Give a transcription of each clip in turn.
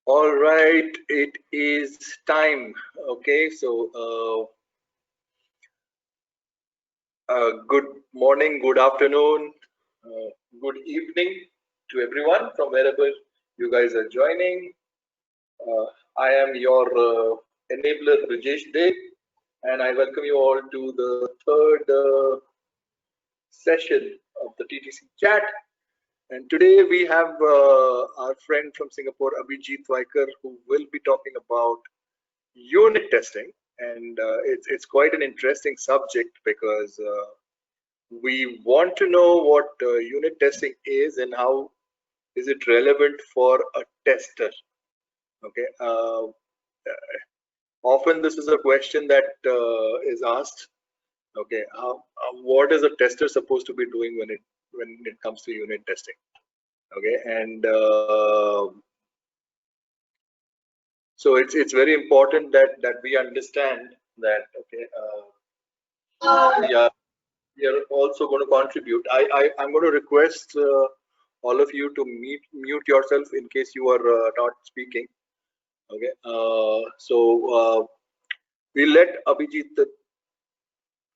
All right, it is time. Okay, good morning, good afternoon, uh, good evening to everyone from wherever you guys are joining. Uh, I am your enabler Brijesh Dev, and I welcome you all to the third session of the TTC chat. And today we have our friend from Singapore, Abhijit Vaikar, who will be talking about unit testing, and it's quite an interesting subject because we want to know what unit testing is and how is it relevant for a tester. Okay, often this is a question that is asked. Okay, what is a tester supposed to be doing when it comes to unit testing? Okay, and so it's very important that we understand that. Okay, yeah, we are also going to contribute. I'm going to request all of you to mute yourself in case you are not speaking. Okay. We'll let Abhijit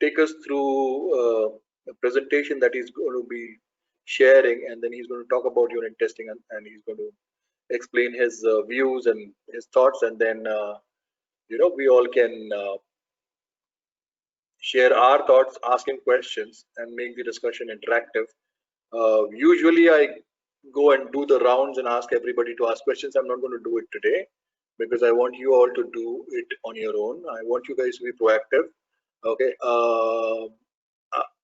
take us through a presentation that he's going to be sharing, and then he's going to talk about unit testing, and he's going to explain his views and his thoughts, and then we all can share our thoughts, asking questions, and make the discussion interactive. Usually, I go and do the rounds and ask everybody to ask questions. I'm not going to do it today because I want you all to do it on your own. I want you guys to be proactive. Okay.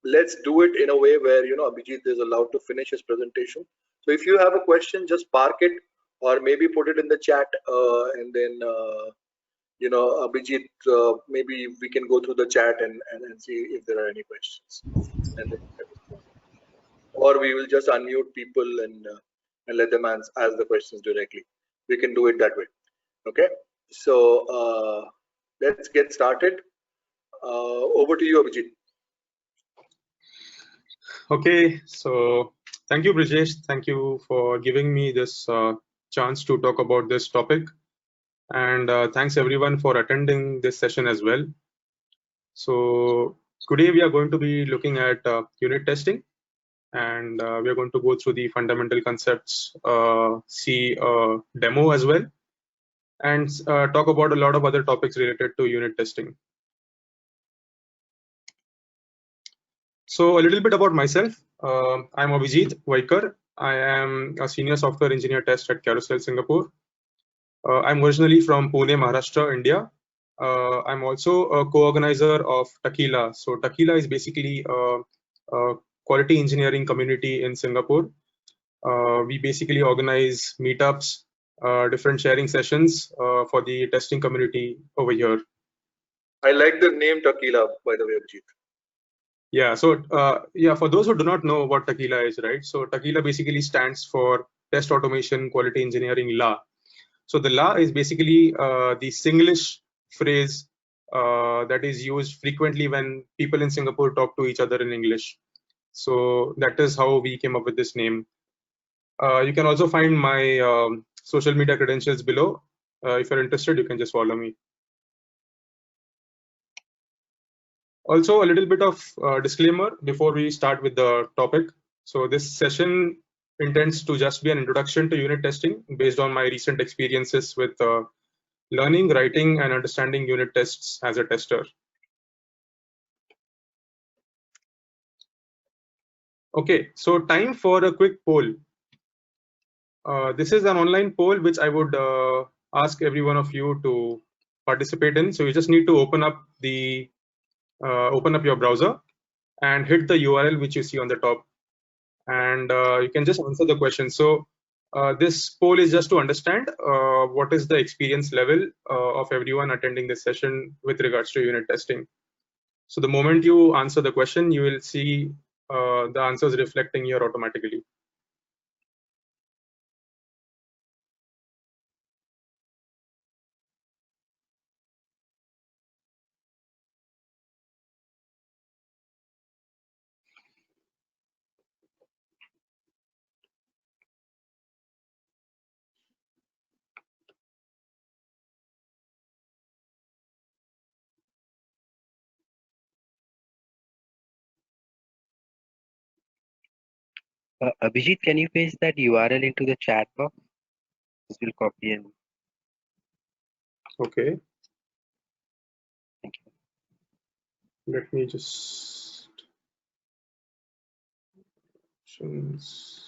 Let's do it in a way where Abhijit is allowed to finish his presentation. So if you have a question, just park it or maybe put it in the chat, and then Abhijit, maybe we can go through the chat and see if there are any questions, and then or we will just unmute people and let them ask the questions directly. We can do it that way. Okay. So let's get started. Over to you, Abhijit. Okay, so thank you, Brijesh. Thank you for giving me this chance to talk about this topic. And thanks everyone for attending this session as well. So today we are going to be looking at unit testing, and we are going to go through the fundamental concepts, see a demo as well, and talk about a lot of other topics related to unit testing. So a little bit about myself. I'm Abhijit Vaikar. I am a senior software engineer test at Carousel Singapore. I'm originally from Pune, Maharashtra, India. I'm also a co-organizer of Takila. So Takila is basically a quality engineering community in Singapore. We basically organize meetups, different sharing sessions for the testing community over here. I like the name Takila, by the way, Abhijit. Yeah, so for those who do not know what Takila is, right? So Takila basically stands for Test Automation Quality Engineering Law. So the law is basically the Singlish phrase that is used frequently when people in Singapore talk to each other in English. So that is how we came up with this name. You can also find my social media credentials below. If you're interested, you can just follow me. Also, a little bit of disclaimer before we start with the topic. So this session intends to just be an introduction to unit testing based on my recent experiences with learning, writing, and understanding unit tests as a tester. Okay, so time for a quick poll. This is an online poll which I would ask every one of you to participate in. So you just need to open up your browser and hit the URL which you see on the top, and you can just answer the question. So this poll is just to understand what is the experience level of everyone attending this session with regards to unit testing. So the moment you answer the question, you will see the answers reflecting here automatically. Abhijit, can you paste that URL into the chat box? This will copy and Okay. thank you. Let me just options.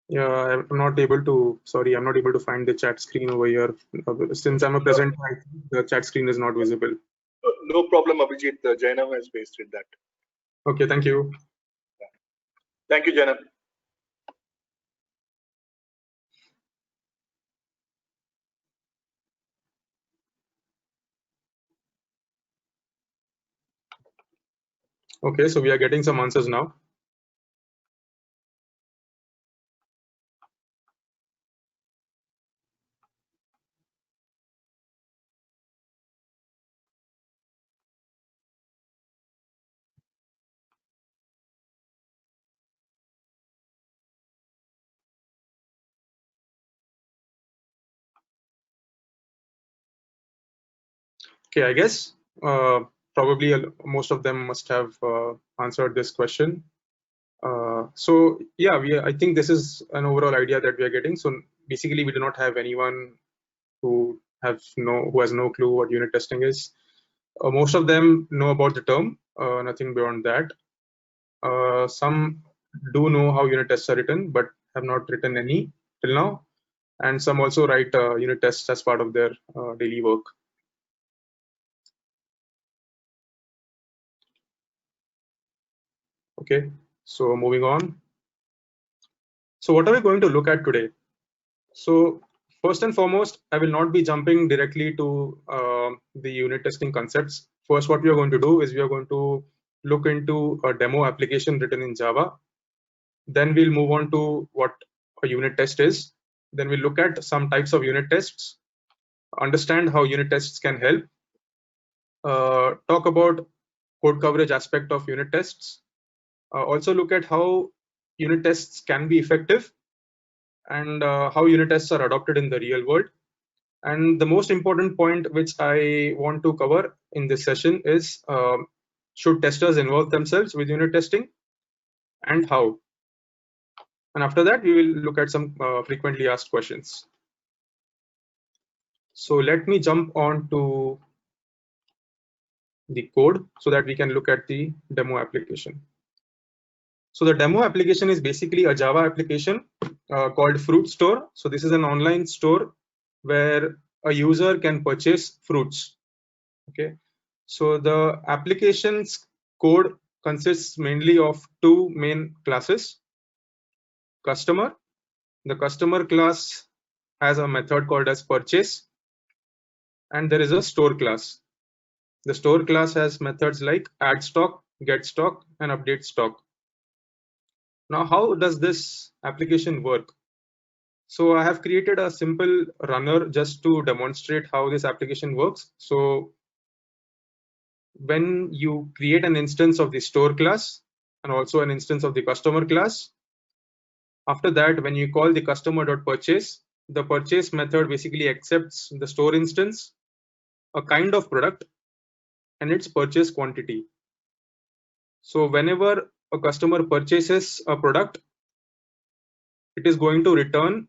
Yeah, I'm not able to. Sorry, I'm not able to find the chat screen over here. Since I'm a presenter, I think the chat screen is not visible. No problem, Abhijit. Jainam has pasted that. Okay, thank you. Thank you, Jainam. Okay, so we are getting some answers now. Okay, I guess probably most of them must have answered this question. So yeah, I think this is an overall idea that we are getting. So basically, we do not have anyone who has no clue what unit testing is. Most of them know about the term, nothing beyond that. Some do know how unit tests are written, but have not written any till now. And some also write unit tests as part of their daily work. Okay, so moving on. So what are we going to look at today? So first and foremost, I will not be jumping directly to the unit testing concepts. First, what we are going to do is we are going to look into a demo application written in Java. Then we'll move on to what a unit test is. Then we'll look at some types of unit tests, understand how unit tests can help, talk about code coverage aspect of unit tests, also look at how unit tests can be effective and how unit tests are adopted in the real world. And the most important point which I want to cover in this session is should testers involve themselves with unit testing and how? And after that, we will look at some frequently asked questions. So let me jump on to the code so that we can look at the demo application. So the demo application is basically a Java application called Fruit Store. So this is an online store where a user can purchase fruits. Okay, so the application's code consists mainly of two main classes. Customer, the customer class has a method called as purchase, and there is a store class. The store class has methods like add stock, get stock, and update stock. Now, how does this application work? So I have created a simple runner just to demonstrate how this application works. So when you create an instance of the store class and also an instance of the customer class, after that, when you call the customer.purchase, the purchase method basically accepts the store instance, a kind of product, and its purchase quantity. So whenever a customer purchases a product, it is going to return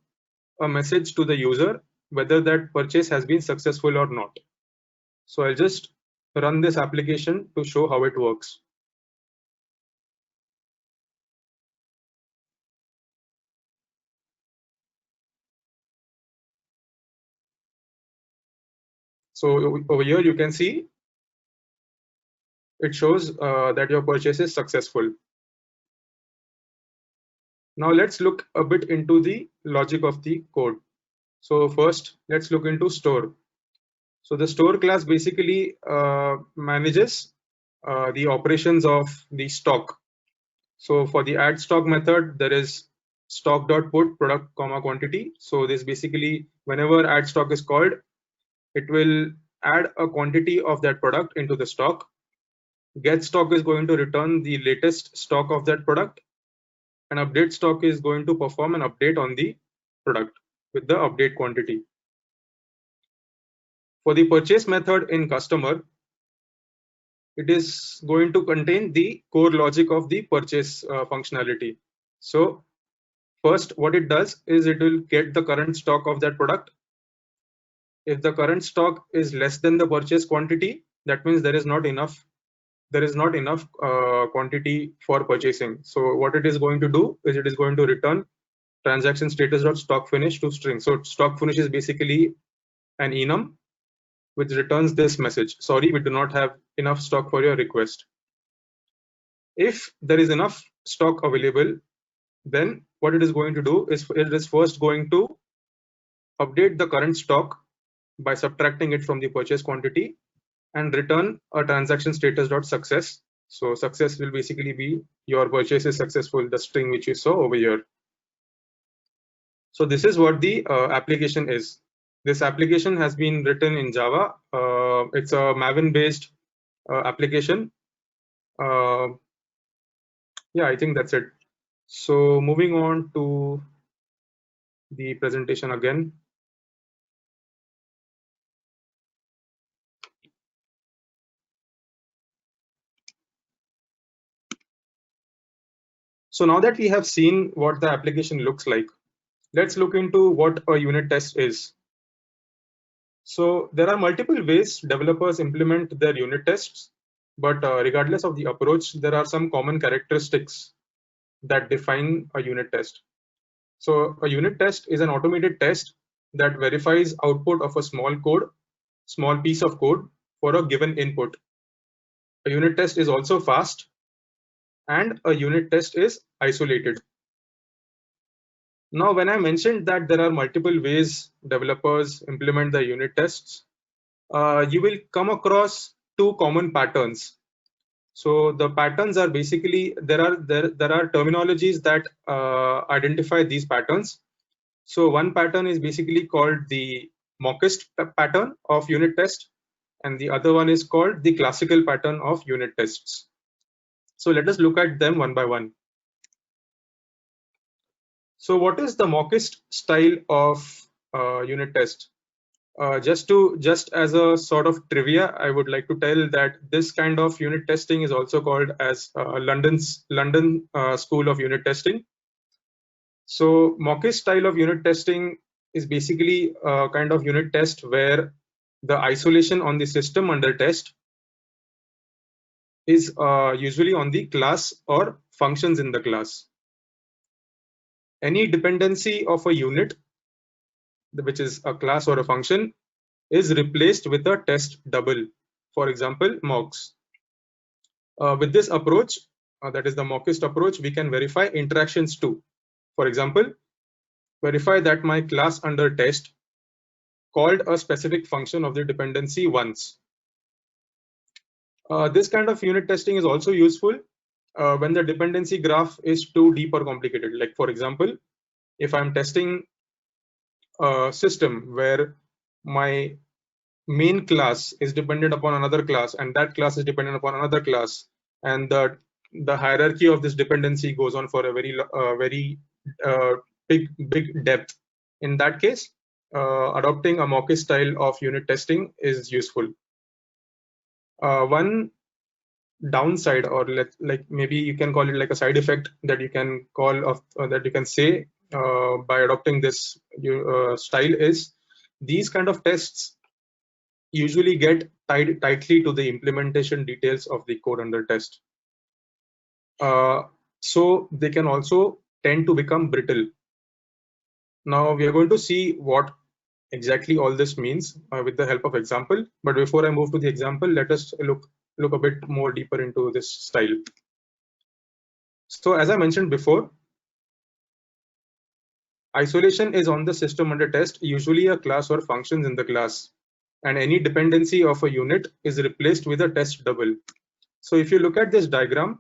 a message to the user whether that purchase has been successful or not. So I'll just run this application to show how it works. So over here you can see it shows that your purchase is successful. Now let's look a bit into the logic of the code. So first, let's look into store. So the store class basically manages the operations of the stock. So for the add stock method, there is stock.put product comma quantity. So this basically, whenever add stock is called, it will add a quantity of that product into the stock. Get stock is going to return the latest stock of that product, and update stock is going to perform an update on the product with the update quantity. For the purchase method in customer, it is going to contain the core logic of the purchase functionality. So first, what it does is it will get the current stock of that product. If the current stock is less than the purchase quantity, that means there is not enough quantity for purchasing. So what it is going to do is it is going to return transaction status.stock finish to string. So stock finish is basically an enum which returns this message: sorry, we do not have enough stock for your request. If there is enough stock available, then what it is going to do is it is first going to update the current stock by subtracting it from the purchase quantity and return a transaction status.success. So success will basically be your purchase is successful, the string which you saw over here. So this is what the application is. This application has been written in Java. It's a Maven based application. Yeah, I think that's it. So moving on to the presentation again. So now that we have seen what the application looks like, let's look into what a unit test is. So there are multiple ways developers implement their unit tests, but regardless of the approach, there are some common characteristics that define a unit test. So a unit test is an automated test that verifies output of a small piece of code for a given input. A unit test is also fast, and a unit test is isolated. Now, when I mentioned that there are multiple ways developers implement the unit tests, you will come across two common patterns. So the patterns are basically there are terminologies that identify these patterns. So one pattern is basically called the mockist pattern of unit test, and the other one is called the classical pattern of unit tests. So let us look at them one by one. So what is the mockist style of unit test? Just as a sort of trivia, I would like to tell that this kind of unit testing is also called as London School of Unit Testing. So mockist style of unit testing is basically a kind of unit test where the isolation on the system under test is usually on the class or functions in the class. Any dependency of a unit, which is a class or a function, is replaced with a test double. For example, mocks. With this approach, that is the mockist approach, we can verify interactions too. For example, verify that my class under test called a specific function of the dependency once. This kind of unit testing is also useful when the dependency graph is too deep or complicated. Like for example, if I'm testing a system where my main class is dependent upon another class and that class is dependent upon another class, and the hierarchy of this dependency goes on for a very big depth. In that case, adopting a mockist style of unit testing is useful. One downside, or like maybe you can call it like a side effect that you can call of that you can say by adopting this style is these kind of tests usually get tied tightly to the implementation details of the code under test. So they can also tend to become brittle. Now we are going to see what exactly all this means with the help of example. But before I move to the example, let us look a bit more deeper into this style. So as I mentioned before, isolation is on the system under test, usually a class or functions in the class, and any dependency of a unit is replaced with a test double. So if you look at this diagram,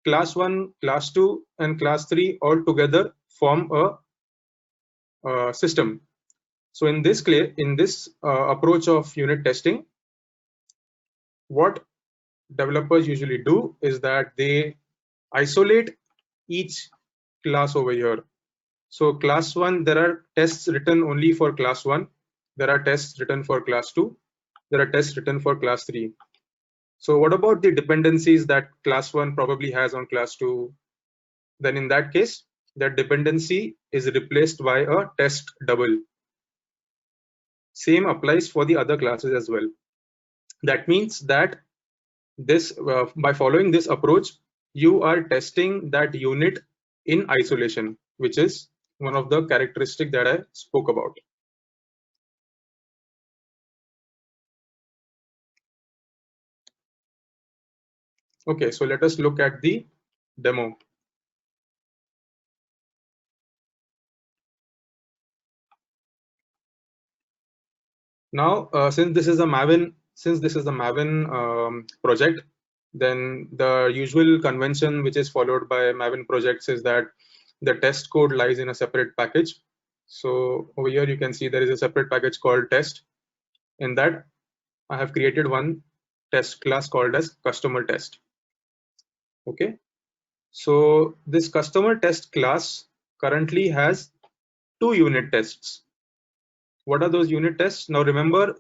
class 1, class 2, and class 3 all together form a system. So in this approach of unit testing, what developers usually do is that they isolate each class over here. So class 1, there are tests written only for class 1. There are tests written for class 2. There are tests written for class 3. So what about the dependencies that class 1 probably has on class 2? Then in that case, that dependency is replaced by a test double. Same applies for the other classes as well. That means that this by following this approach, you are testing that unit in isolation, which is one of the characteristics that I spoke about. Okay, so let us look at the demo. Now, since this is a Maven project, then the usual convention which is followed by Maven projects is that the test code lies in a separate package. So over here you can see there is a separate package called test. In that, I have created one test class called as customer test. Okay, so this customer test class currently has 2 unit tests. What are those unit tests? Now remember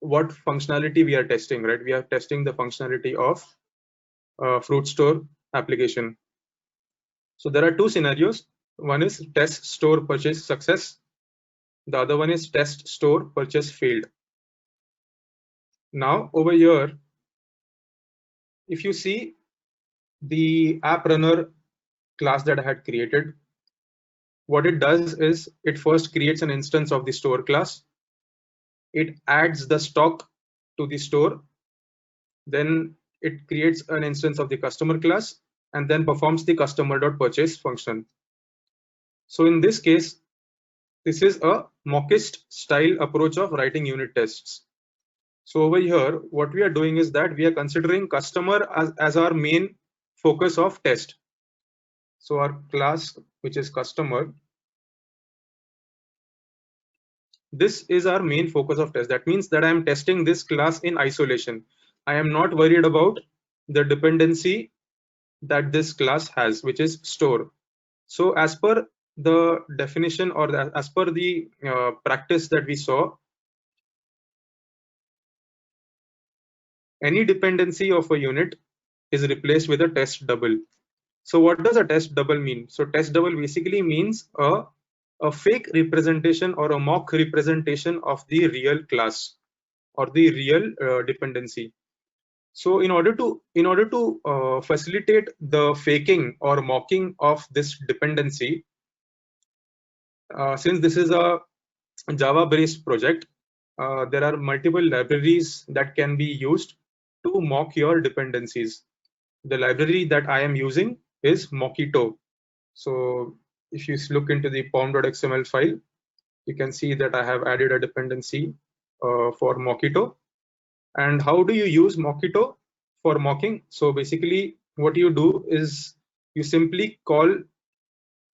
what functionality we are testing, right? We are testing the functionality of Fruit Store application. So there are 2 scenarios. One is test store purchase success. The other one is test store purchase failed. Now over here, if you see the app runner class that I had created, what it does is it first creates an instance of the store class. It adds the stock to the store. Then it creates an instance of the customer class and then performs the customer.purchase function. So in this case, this is a mockist style approach of writing unit tests. So over here, what we are doing is that we are considering customer as our main focus of test. So our class, which is customer, this is our main focus of test. That means that I am testing this class in isolation. I am not worried about the dependency that this class has, which is store. So as per the definition or as per the practice that we saw, any dependency of a unit is replaced with a test double. So what does a test double mean? So test double basically means a fake representation or a mock representation of the real class or the real dependency. So in order to facilitate the faking or mocking of this dependency, since this is a Java-based project, there are multiple libraries that can be used to mock your dependencies. The library that I am using is Mockito. So if you look into the pom.xml file, you can see that I have added a dependency for Mockito. And how do you use Mockito for mocking? So basically what you do is you simply call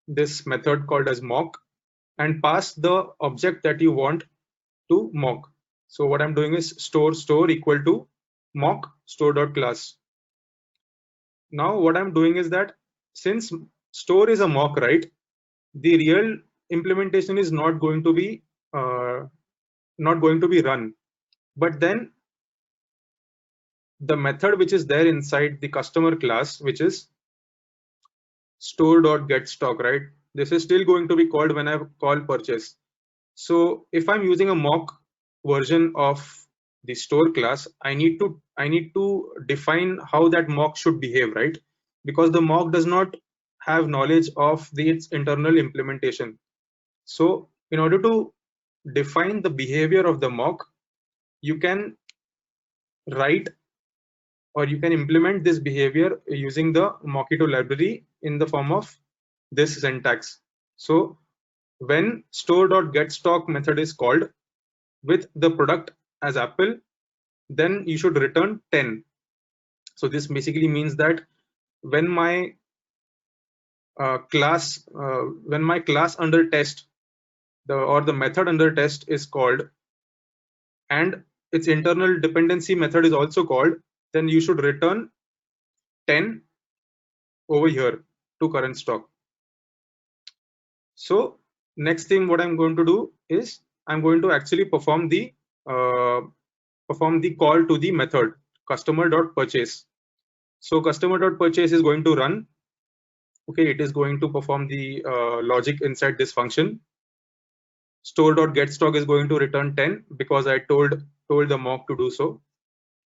this method called as mock and pass the object that you want to mock. So what I'm doing is store equal to mock store.class. Now what I'm doing is that since store is a mock, right, the real implementation is not going to be run, but then the method which is there inside the customer class, which is store.getStock, right, this is still going to be called when I call purchase. So if I'm using a mock version of the store class, I need to define how that mock should behave, right? Because the mock does not have knowledge of its internal implementation. So in order to define the behavior of the mock, you can write or you can implement this behavior using the Mockito library in the form of this syntax. So when store.getStock method is called with the product as apple, then you should return 10. So this basically means that when my class under test, the method under test is called, and its internal dependency method is also called, then you should return 10 over here to current stock. So next thing what I'm going to do is I'm going to actually perform the call to the method customer.purchase. So customer.purchase is going to run. Okay, it is going to perform the logic inside this function. Store.getStock is going to return 10 because I told the mock to do so.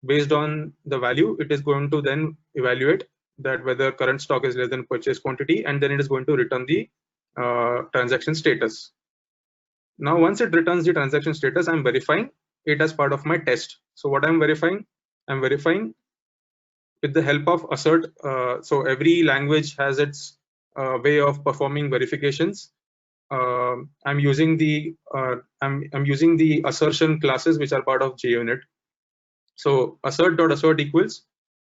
Based on the value, it is going to then evaluate that whether current stock is less than purchase quantity, and then it is going to return the transaction status. Now, once it returns the transaction status, I'm verifying it as part of my test. So what I'm verifying with the help of assert. So every language has its way of performing verifications. I'm using the assertion classes which are part of JUnit. So assert equals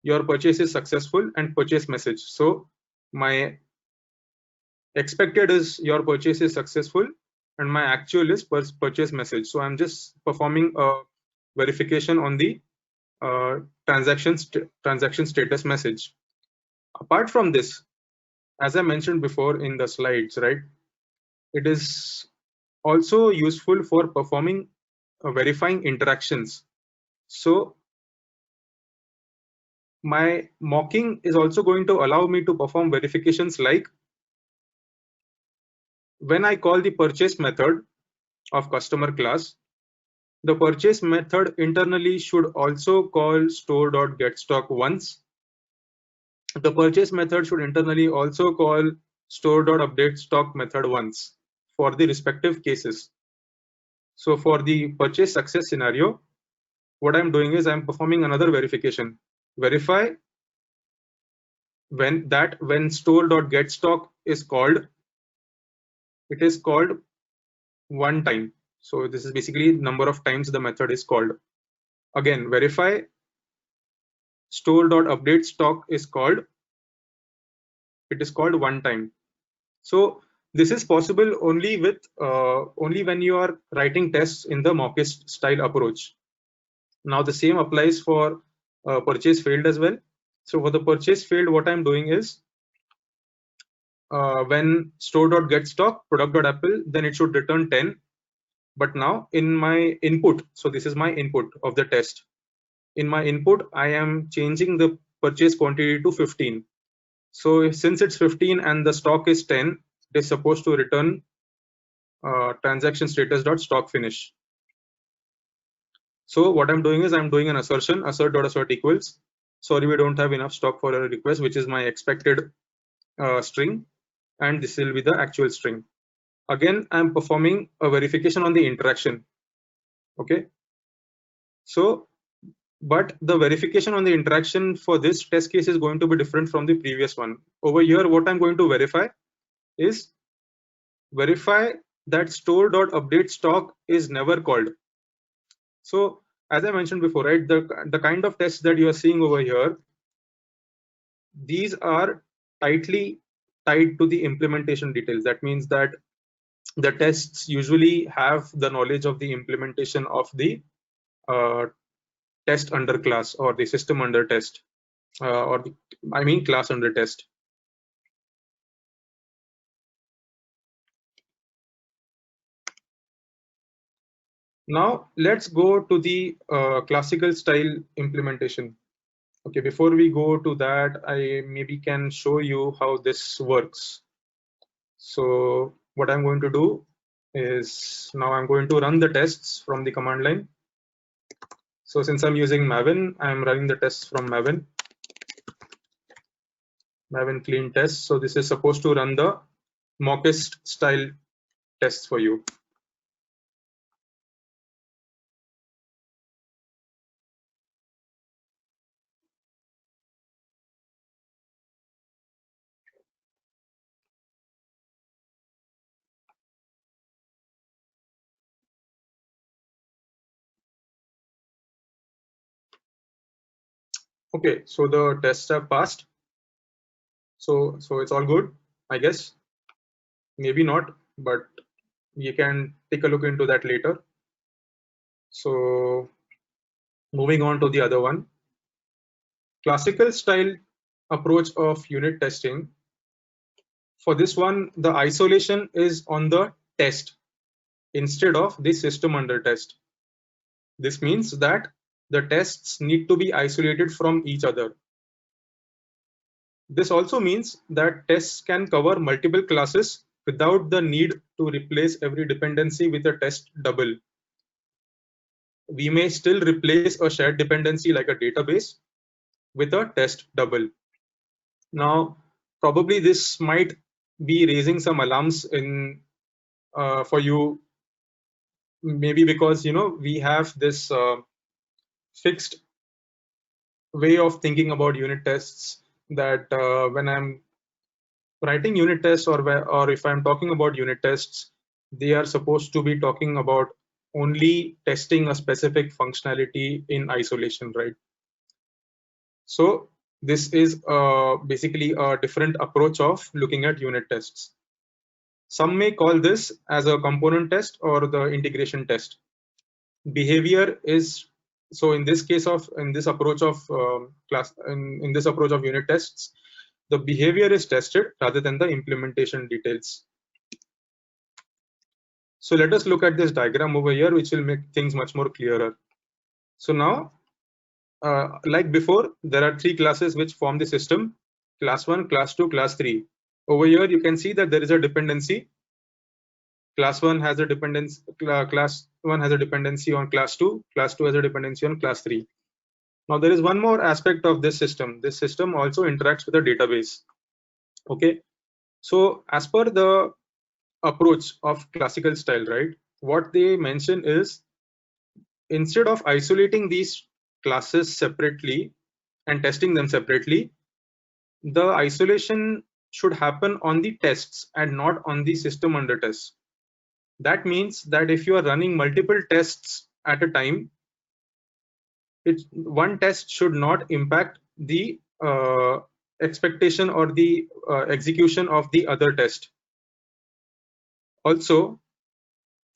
your purchase is successful and purchase message. So my expected is your purchase is successful and my actual is purchase message. So I'm just performing a verification on the transaction status message. Apart from this, as I mentioned before in the slides, right, it is also useful for performing verifying interactions. So my mocking is also going to allow me to perform verifications like when I call the purchase method of customer class, the purchase method internally should also call store.getStock once. The purchase method should internally also call store.updateStock method once for the respective cases. So for the purchase success scenario, what I'm doing is I'm performing another verification. Verify when store.getStock is called, it is called one time. So this is basically number of times the method is called. Again, verify store.updateStock is called, it is called one time. So this is possible only with only when you are writing tests in the mockist style approach. Now the same applies for purchase failed as well. So for the purchase failed, what I'm doing is when store.getStock product.apple, then it should return 10. But now in my input, so this is my input of the test. In my input, I am changing the purchase quantity to 15. So since it's 15 and the stock is 10, it is supposed to return transaction status.stock finish. So what I'm doing is I'm doing an assertion, assert equals, sorry, we don't have enough stock for a request, which is my expected string, and this will be the actual string. Again, I'm performing a verification on the interaction. Okay. So, but the verification on the interaction for this test case is going to be different from the previous one. Over here, what I'm going to verify is verify that store.updateStock is never called. So as I mentioned before, right, the kind of tests that you are seeing over here, these are tightly tied to the implementation details. That means that the tests usually have the knowledge of the implementation of the test under class or the system under test, I mean class under test. Now let's go to the classical style implementation. Okay, before we go to that, I maybe can show you how this works. So what I'm going to do is now I'm going to run the tests from the command line. So since I'm using Maven, I'm running the tests from Maven clean test. So this is supposed to run the mockist style tests for you. Okay, so the tests have passed. So it's all good, I guess. Maybe not, but we can take a look into that later. So moving on to the other one, classical style approach of unit testing. For this one, the isolation is on the test instead of the system under test. This means that the tests need to be isolated from each other. This also means that tests can cover multiple classes without the need to replace every dependency with a test double. We may still replace a shared dependency like a database with a test double. Now, probably this might be raising some alarms in for you, maybe because we have this fixed way of thinking about unit tests, that when I'm writing unit tests or if I'm talking about unit tests, they are supposed to be talking about only testing a specific functionality in isolation, right? So this is basically a different approach of looking at unit tests. Some may call this as a component test or the integration test. Behavior is, so in this case of, in this approach of in this approach of unit tests, the behavior is tested rather than the implementation details. So let us look at this diagram over here, which will make things much more clearer. So now, like before, there are three classes which form the system: class 1, class 2, class 3. Over here, you can see that there is a dependency. Class 1 has a dependency. Class 1 has a dependency on class 2. Class 2 has a dependency on class 3. Now there is one more aspect of this system. This system also interacts with a database. Okay, so as per the approach of classical style, right, what they mention is, instead of isolating these classes separately and testing them separately, the isolation should happen on the tests and not on the system under test. That means that if you are running multiple tests at a time, one test should not impact the expectation or the execution of the other test. Also,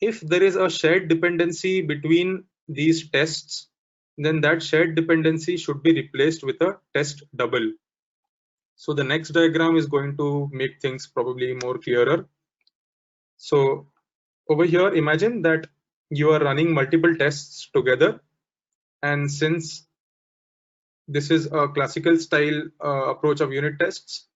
if there is a shared dependency between these tests, then that shared dependency should be replaced with a test double. So the next diagram is going to make things probably more clearer. So over here, imagine that you are running multiple tests together, and since this is a classical style approach of unit tests,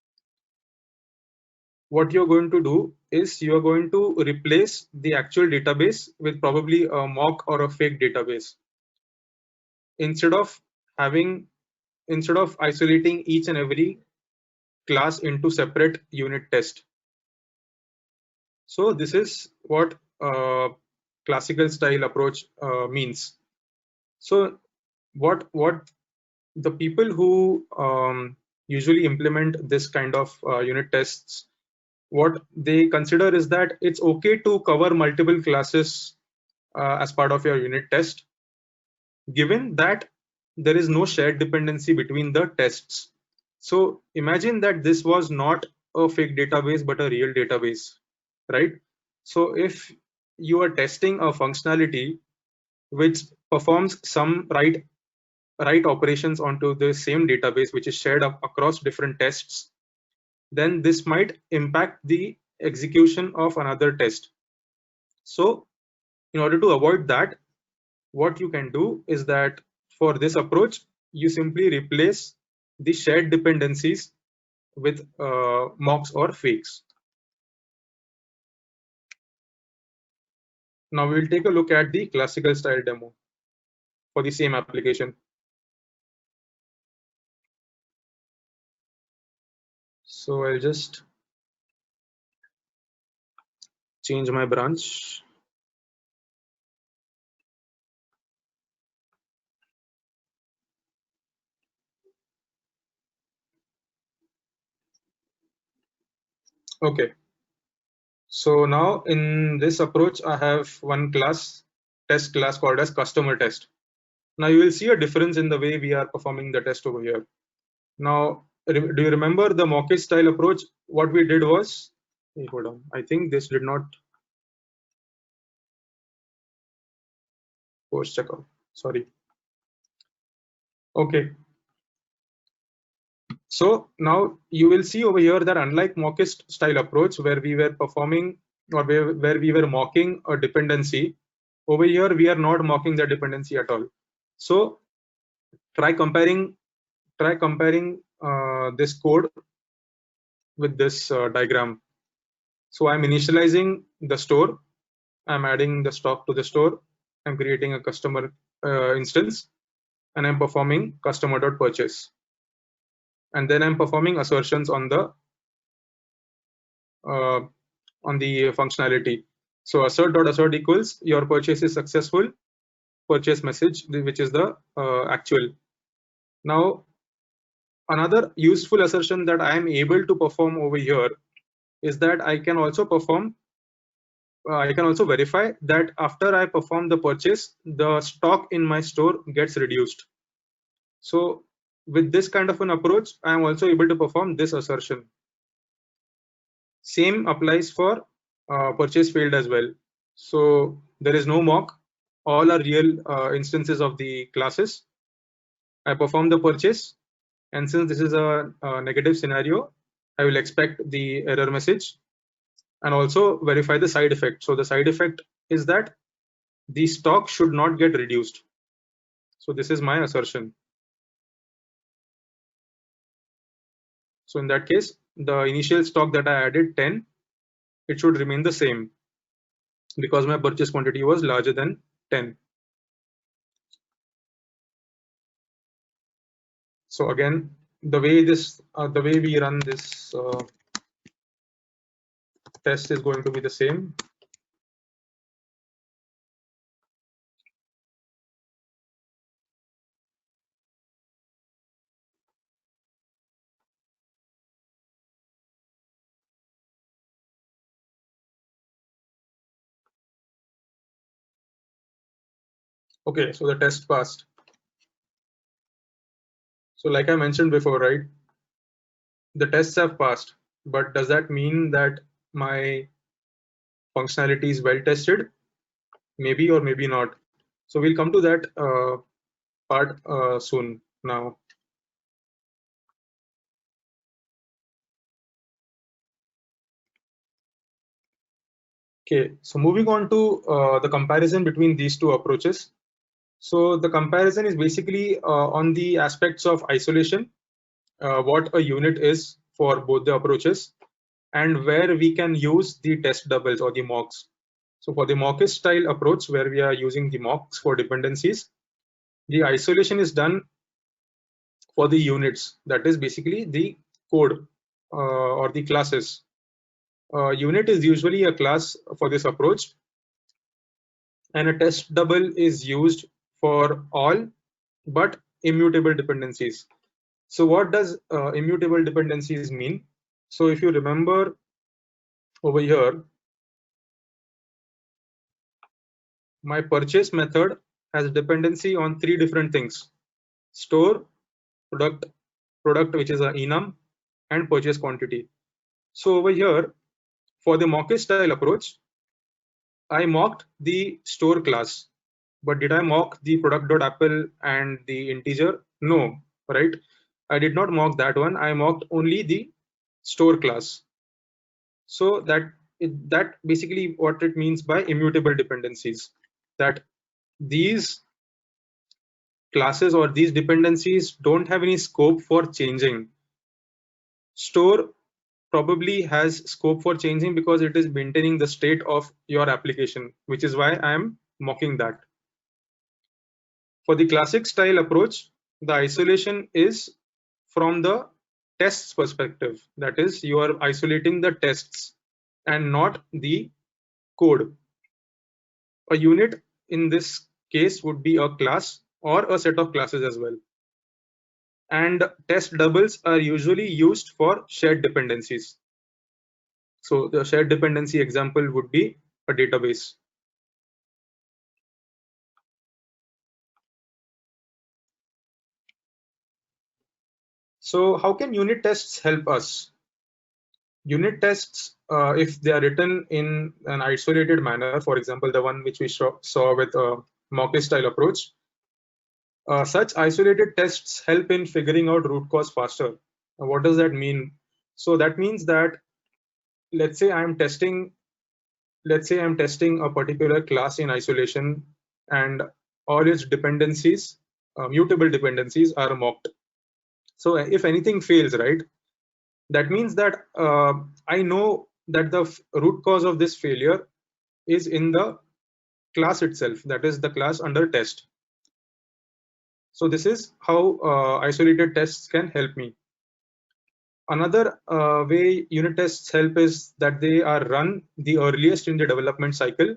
what you're going to do is you're going to replace the actual database with probably a mock or a fake database, instead of isolating each and every class into separate unit test. So this is what classical style approach means. So what the people who usually implement this kind of unit tests, what they consider is that it's okay to cover multiple classes as part of your unit test, given that there is no shared dependency between the tests. So imagine that this was not a fake database but a real database, right? So if you are testing a functionality which performs some write operations onto the same database which is shared across different tests, then this might impact the execution of another test. So in order to avoid that, what you can do is that for this approach, you simply replace the shared dependencies with mocks or fakes. Now we'll take a look at the classical style demo for the same application. So I'll just change my branch. Okay. So now in this approach, I have one test class called as customer test. Now you will see a difference in the way we are performing the test over here. Now, do you remember the mockage style approach? What we did was, hey, hold on, I think this did not post checkout. Sorry. Okay. So now you will see over here that unlike mockist style approach where we were performing or where we were mocking a dependency, over here we are not mocking the dependency at all. So try comparing this code with this diagram. So I'm initializing the store, I'm adding the stock to the store, I'm creating a customer instance, and I'm performing customer.purchase. And then I'm performing assertions on the functionality. So assert equals your purchase is successful, purchase message, which is the actual. Now another useful assertion that I am able to perform over here is that I can also verify that after I perform the purchase, the stock in my store gets reduced. So with this kind of an approach, I am also able to perform this assertion. Same applies for purchase failed as well. So there is no mock, all are real instances of the classes. I perform the purchase, and since this is a negative scenario, I will expect the error message and also verify the side effect. So the side effect is that the stock should not get reduced. So this is my assertion. So in that case, the initial stock that I added 10, it should remain the same because my purchase quantity was larger than 10. So again, the way we run this test is going to be the same. Okay, so the test passed. So like I mentioned before, right? The tests have passed, but does that mean that my functionality is well tested? Maybe or maybe not. So we'll come to that part soon now. Okay, so moving on to the comparison between these two approaches. So the comparison is basically on the aspects of isolation, what a unit is for both the approaches, and where we can use the test doubles or the mocks. So for the mockist style approach, where we are using the mocks for dependencies, the isolation is done for the units, that is basically the code or the classes. Unit is usually a class for this approach, and a test double is used for all but immutable dependencies. So what does immutable dependencies mean? So if you remember over here, my purchase method has dependency on three different things: store, product which is an enum, and purchase quantity. So over here, for the mockist style approach, I mocked the store class, but did I mock the product.apple and the integer? No, right? I did not mock that one. I mocked only the store class. So that basically what it means by immutable dependencies, that these classes or these dependencies don't have any scope for changing. Store probably has scope for changing because it is maintaining the state of your application, which is why I am mocking that. For the classic style approach, the isolation is from the tests perspective. That is, you are isolating the tests and not the code. A unit in this case would be a class or a set of classes as well. And test doubles are usually used for shared dependencies. So the shared dependency example would be a database. So how can unit tests help us? Unit tests, if they are written in an isolated manner, for example, the one which we saw with mock test style approach. Such isolated tests help in figuring out root cause faster. What does that mean? So that means that let's say I'm testing a particular class in isolation, and all its dependencies, mutable dependencies, are mocked. So if anything fails, right, that means that I know that the root cause of this failure is in the class itself, that is the class under test. So this is how isolated tests can help me. Another way unit tests help is that they are run the earliest in the development cycle,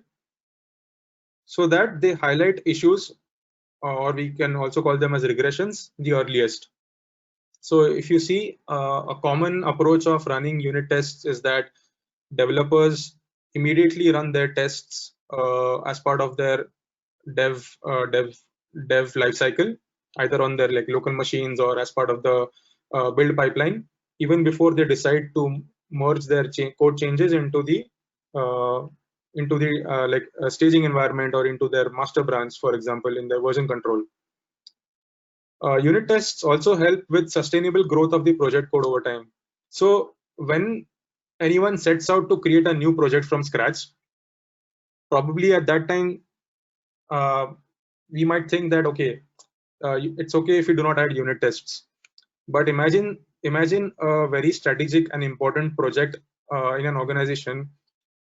so that they highlight issues, or we can also call them as regressions, the earliest. So if you see, a common approach of running unit tests is that developers immediately run their tests as part of their dev lifecycle, either on their like local machines or as part of the build pipeline, even before they decide to merge their code changes into the staging environment or into their master branch, for example, in their version control. Unit tests also help with sustainable growth of the project code over time. So when anyone sets out to create a new project from scratch, probably at that time we might think that okay, it's okay if you do not add unit tests. But imagine a very strategic and important project in an organization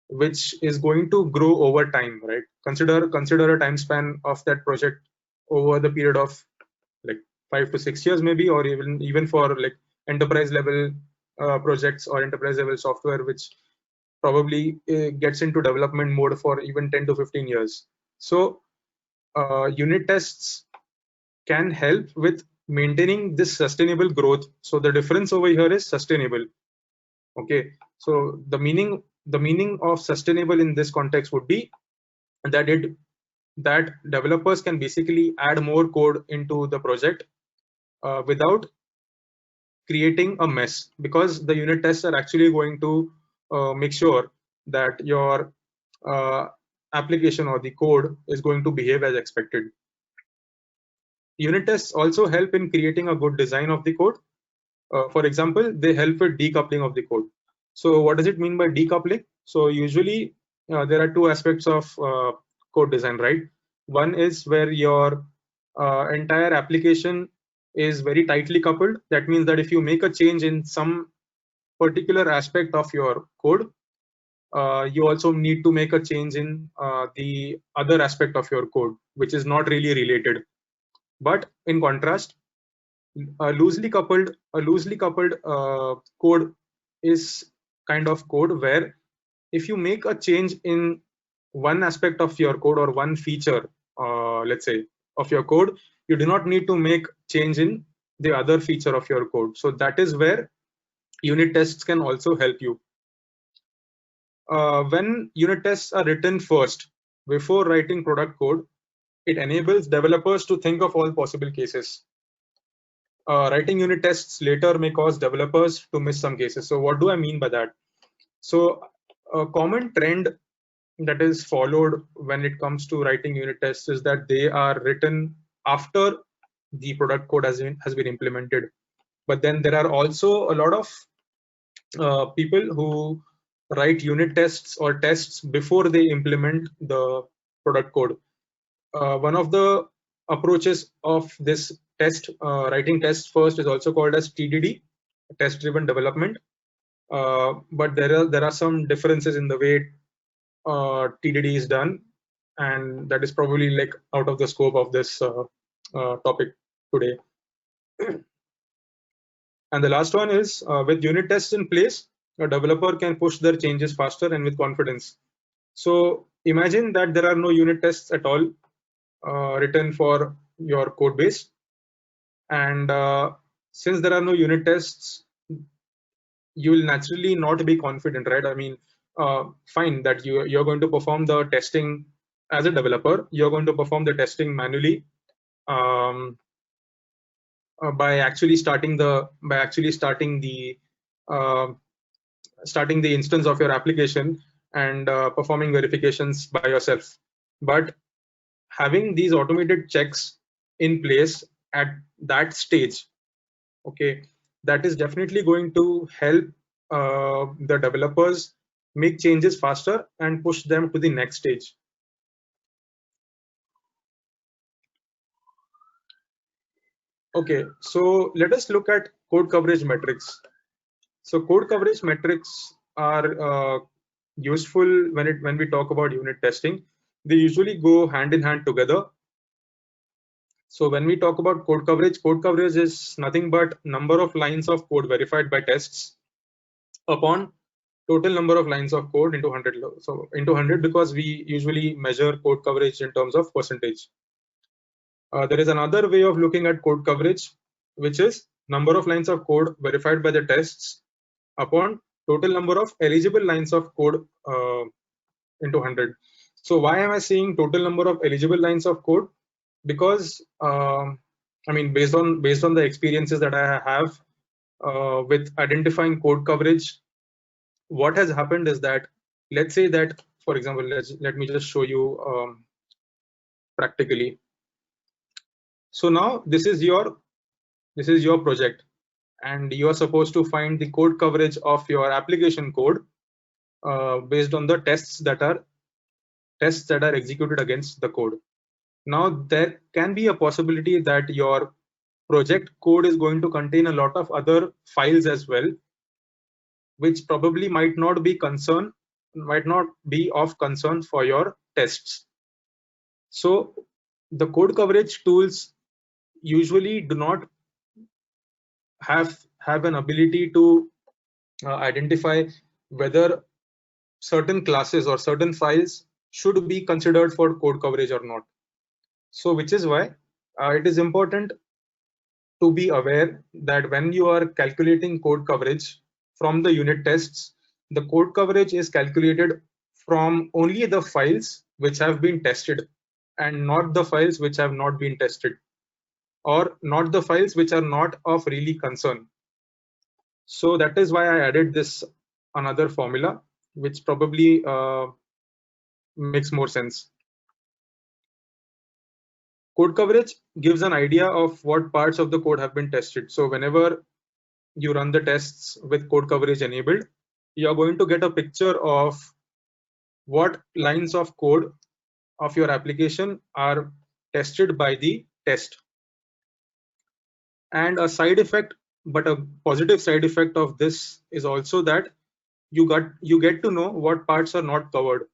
which is going to grow over time, right? Consider a time span of that project over the period of like 5 to 6 years maybe, or even for like enterprise level projects or enterprise level software, which probably gets into development mode for even 10 to 15 years. So unit tests can help with maintaining this sustainable growth. So the difference over here is sustainable. Okay, so the meaning of sustainable in this context would be that developers can basically add more code into the project without creating a mess, because the unit tests are actually going to make sure that your application or the code is going to behave as expected. Unit tests also help in creating a good design of the code. For example, they help with decoupling of the code. So what does it mean by decoupling? So usually there are two aspects of code design, right? One is where your entire application is very tightly coupled. That means that if you make a change in some particular aspect of your code, you also need to make a change in the other aspect of your code, which is not really related. But in contrast, a loosely coupled code is kind of code where if you make a change in one aspect of your code or one feature, let's say, of your code, you do not need to make change in the other feature of your code. So that is where unit tests can also help you. When unit tests are written first before writing product code, it enables developers to think of all possible cases. Writing unit tests later may cause developers to miss some cases. So what do I mean by that? So a common trend that is followed when it comes to writing unit tests is that they are written after the product code has been implemented. But then there are also a lot of people who write unit tests or tests before they implement the product code. One of the approaches of this writing tests first is also called as TDD, test-driven development. But there are some differences in the way TDD is done, and that is probably like out of the scope of this topic today. And the last one is with unit tests in place, a developer can push their changes faster and with confidence. So imagine that there are no unit tests at all written for your code base, and since there are no unit tests, you will naturally not be confident, right? I mean, fine that you're going to perform the testing as a developer, you're going to perform the testing manually by actually starting the instance of your application and performing verifications by yourself. But having these automated checks in place at that stage, okay, that is definitely going to help the developers make changes faster and push them to the next stage. Okay, so let us look at code coverage metrics. So code coverage metrics are useful when we talk about unit testing. They usually go hand in hand together. So when we talk about code coverage is nothing but number of lines of code verified by tests upon total number of lines of code into 100. So into 100, because we usually measure code coverage in terms of percentage. There is another way of looking at code coverage, which is number of lines of code verified by the tests upon total number of eligible lines of code into 100. So why am I saying total number of eligible lines of code? Because I mean, based on the experiences that I have with identifying code coverage, what has happened is that, let's say that, for example, let me just show you practically. So now this is your project, and you are supposed to find the code coverage of your application code based on the tests that are executed against the code. Now there can be a possibility that your project code is going to contain a lot of other files as well, which probably might not be of concern for your tests. So the code coverage tools usually do not have an ability to identify whether certain classes or certain files should be considered for code coverage or not. So which is why it is important to be aware that when you are calculating code coverage from the unit tests, the code coverage is calculated from only the files which have been tested and not the files which have not been tested, or not the files which are not of really concern. So that is why I added this another formula, which probably makes more sense. Code coverage gives an idea of what parts of the code have been tested. So whenever you run the tests with code coverage enabled, you're going to get a picture of what lines of code of your application are tested by the test. And a side effect, but a positive side effect of this is also that you get to know what parts are not covered.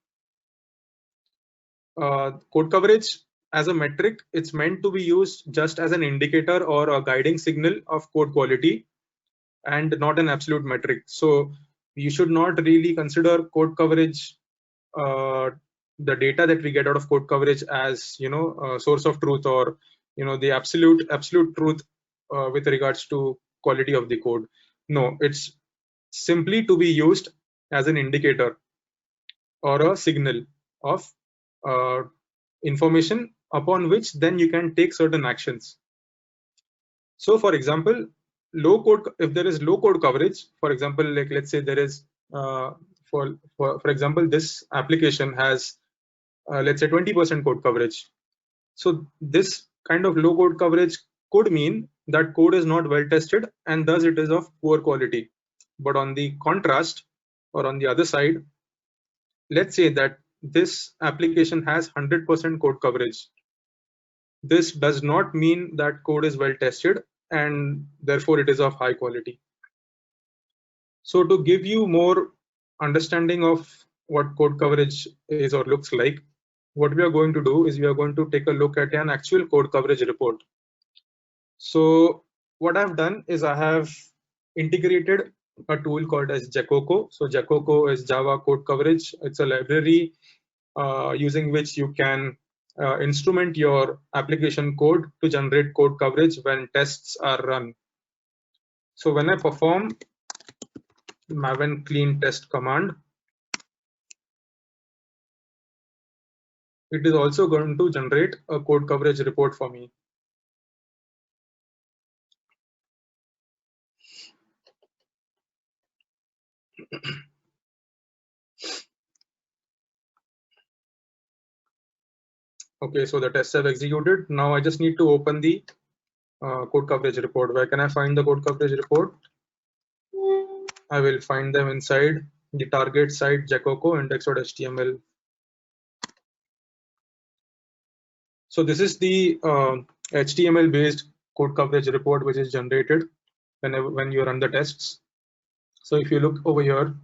Code coverage as a metric, it's meant to be used just as an indicator or a guiding signal of code quality and not an absolute metric. So you should not really consider code coverage, the data that we get out of code coverage, as a source of truth, or the absolute truth with regards to quality of the code. No, it's simply to be used as an indicator or a signal of information upon which then you can take certain actions. So for example, if there is low code coverage, for example, like let's say there is for example, this application has let's say 20% code coverage. So this kind of low code coverage could mean that code is not well tested and thus it is of poor quality. But on the contrast, or on the other side, let's say that this application has 100% code coverage. This does not mean that code is well tested and therefore it is of high quality. So to give you more understanding of what code coverage is or looks like, what we are going to do is we are going to take a look at an actual code coverage report. So what I've done is I have integrated a tool called as Jacoco. So Jacoco is Java code coverage. It's a library using which you can instrument your application code to generate code coverage when tests are run. So when I perform maven clean test command, it is also going to generate a code coverage report for me. Okay, so the tests have executed. Now I just need to open the code coverage report. Where can I find the code coverage report? I will find them inside the target site Jacoco index.html. So this is the HTML based code coverage report which is generated when you run the tests. So if you look over here,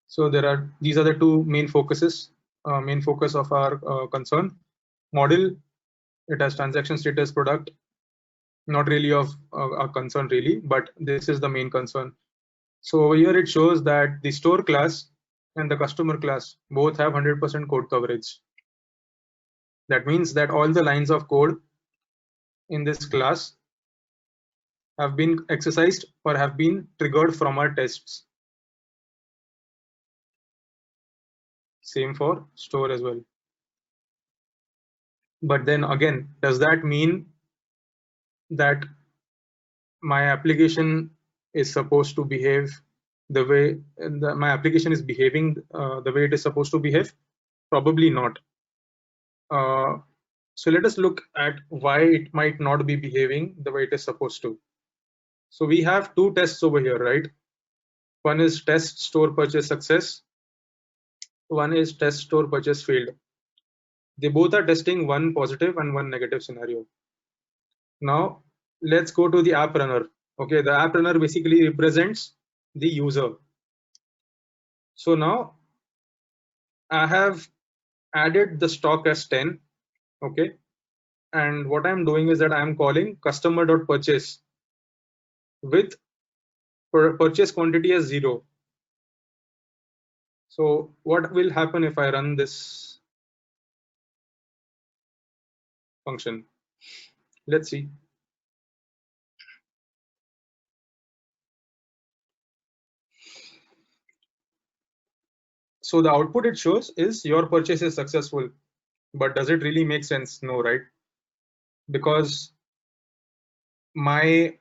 so these are the two main focuses, main focus of our concern. Model, it has transaction status product, not really of our concern really, but this is the main concern. So over here it shows that the store class and the customer class both have 100% code coverage. That means that all the lines of code in this class have been exercised or have been triggered from our tests. Same for store as well. But then again, does that mean that my application is supposed to behave the way my application is behaving the way it is supposed to behave? Probably not. So let us look at why it might not be behaving the way it is supposed to. So we have two tests over here, right? One is test store purchase success. One is test store purchase failed. They both are testing one positive and one negative scenario. Now let's go to the app runner. Okay, the app runner basically represents the user. So now I have added the stock as 10. Okay, and what I'm doing is that I'm calling customer.purchase with purchase quantity as 0. So what will happen if I run this function? Let's see. So the output it shows is your purchase is successful, but does it really make sense? No, right? Because my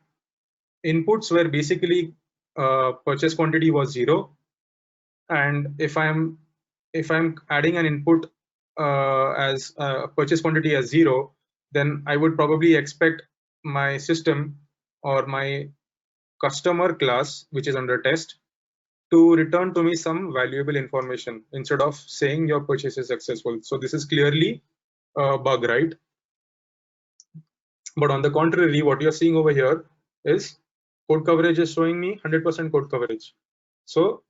inputs were basically purchase quantity was 0, and if I'm adding an input as purchase quantity as 0, then I would probably expect my system or my customer class, which is under test, to return to me some valuable information instead of saying your purchase is successful. So this is clearly a bug, right? But on the contrary, what you're seeing over here is code coverage is showing me 100% code coverage. So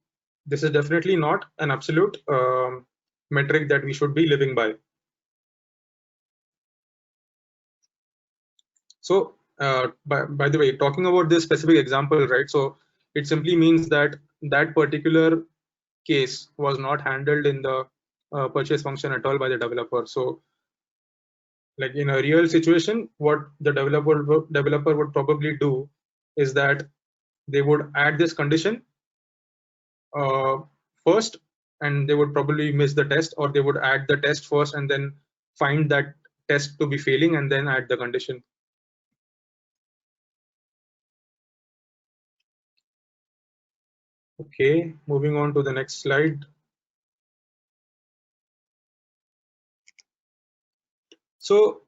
this is definitely not an absolute metric that we should be living by. So by the way, talking about this specific example, right? So it simply means that that particular case was not handled in the purchase function at all by the developer. So like in a real situation, what the developer would probably do is that they would add this condition first, and they would probably miss the test, or they would add the test first and then find that test to be failing and then add the condition. Okay, moving on to the next slide. So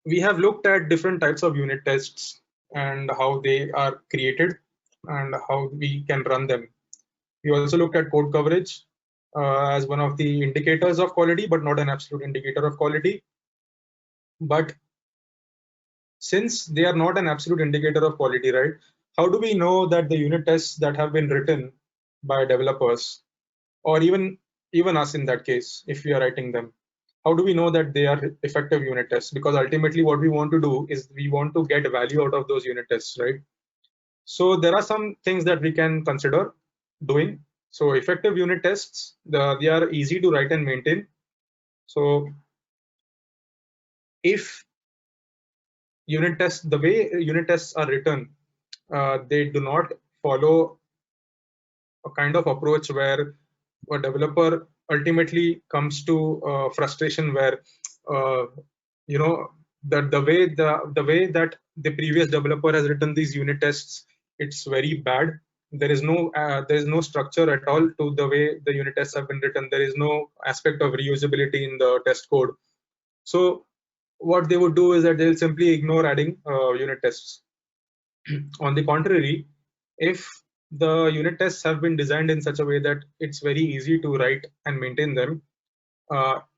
we have looked at different types of unit tests and how they are created and how we can run them. We also looked at code coverage as one of the indicators of quality, but not an absolute indicator of quality. But since they are not an absolute indicator of quality, right? How do we know that the unit tests that have been written by developers, or even us in that case, if we are writing them, how do we know that they are effective unit tests? Because ultimately what we want to do is we want to get value out of those unit tests, right? So there are some things that we can consider doing. So effective unit tests, they are easy to write and maintain. So if unit tests, the way unit tests are written, they do not follow a kind of approach where a developer ultimately comes to frustration where you know the way that the previous developer has written these unit tests, it's very bad, there is no structure at all to the way the unit tests have been written. There is no aspect of reusability in the test code. So what they would do is that they'll simply ignore adding unit tests. On the contrary, if the unit tests have been designed in such a way that it's very easy to write and maintain them,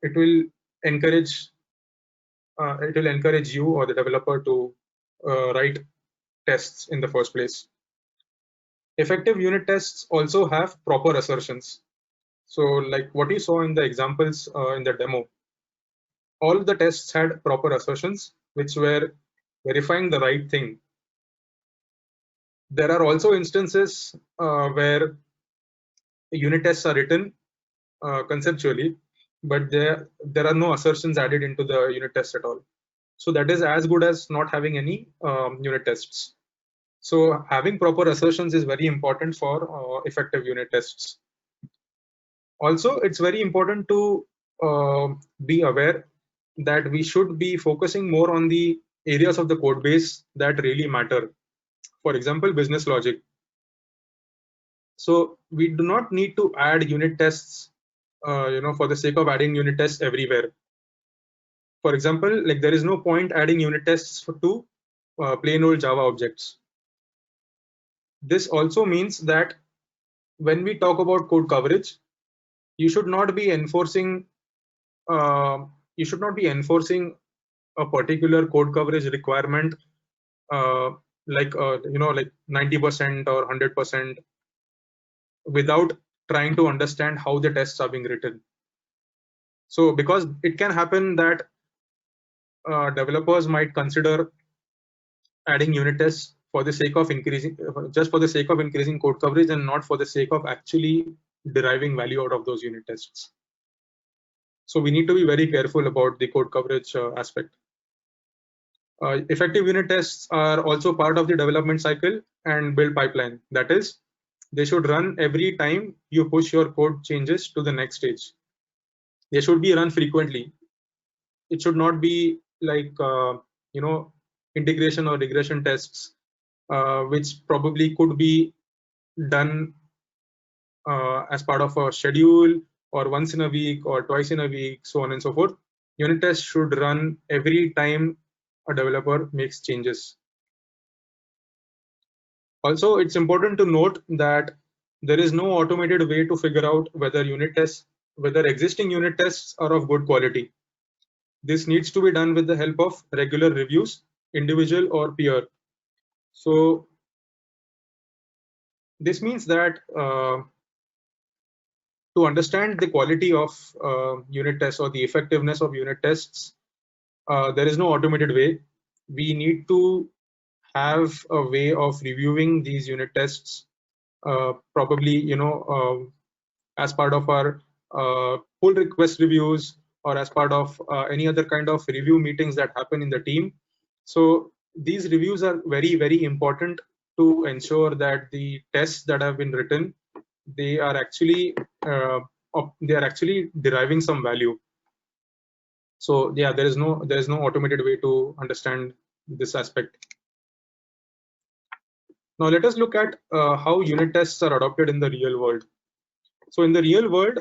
it will encourage you or the developer to write tests in the first place. Effective unit tests also have proper assertions. So like what you saw in the examples in the demo, all the tests had proper assertions which were verifying the right thing. There are also instances where unit tests are written conceptually, but there are no assertions added into the unit test at all. So that is as good as not having any unit tests. So having proper assertions is very important for effective unit tests. Also, it's very important to be aware that we should be focusing more on the areas of the code base that really matter. For example, business logic. So we do not need to add unit tests, for the sake of adding unit tests everywhere. For example, like there is no point adding unit tests to plain old Java objects. This also means that when we talk about code coverage, you should not be enforcing a particular code coverage requirement like 90% or 100% without trying to understand how the tests are being written. So because it can happen that developers might consider adding unit tests for the sake of increasing code coverage and not for the sake of actually deriving value out of those unit tests. So we need to be very careful about the code coverage aspect. Effective unit tests are also part of the development cycle and build pipeline. That is, they should run every time you push your code changes to the next stage. They should be run frequently. It should not be like integration or regression tests, which probably could be done as part of a schedule or once in a week or twice in a week, so on and so forth. Unit tests should run every time a developer makes changes. Also, it's important to note that there is no automated way to figure out whether existing unit tests are of good quality. This needs to be done with the help of regular reviews, individual or peer. So this means that to understand the quality of unit tests or the effectiveness of unit tests, there is no automated way. We need to have a way of reviewing these unit tests, probably as part of our pull request reviews or as part of any other kind of review meetings that happen in the team. So these reviews are very, very important to ensure that the tests that have been written, they are actually deriving some value. So yeah, there is no automated way to understand this aspect. Now let us look at how unit tests are adopted in the real world. So in the real world,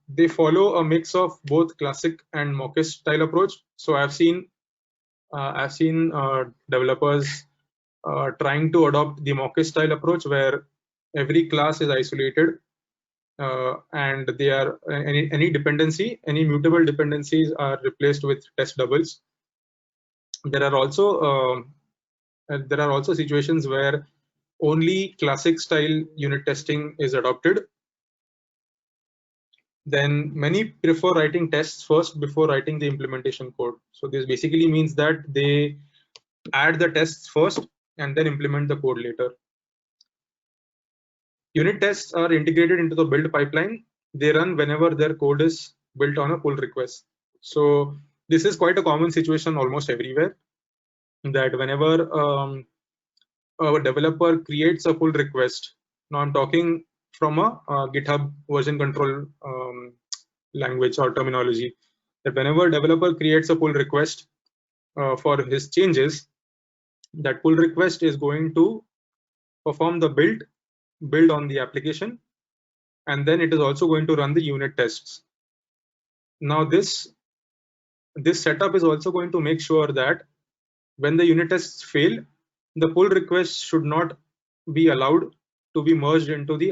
they follow a mix of both classic and mockish style approach. So I've seen developers trying to adopt the mockish style approach where every class is isolated and they are any mutable dependencies are replaced with test doubles. There are also situations where only classic style unit testing is adopted. Then many prefer writing tests first before writing the implementation code. So this basically means that they add the tests first and then implement the code later. Unit tests are integrated into the build pipeline. They run whenever their code is built on a pull request. So this is quite a common situation almost everywhere, that whenever a developer creates a pull request, now I'm talking from a GitHub version control language or terminology, that whenever a developer creates a pull request for his changes, that pull request is going to perform the build on the application, and then it is also going to run the unit tests. Now this setup is also going to make sure that when the unit tests fail, the pull requests should not be allowed to be merged into the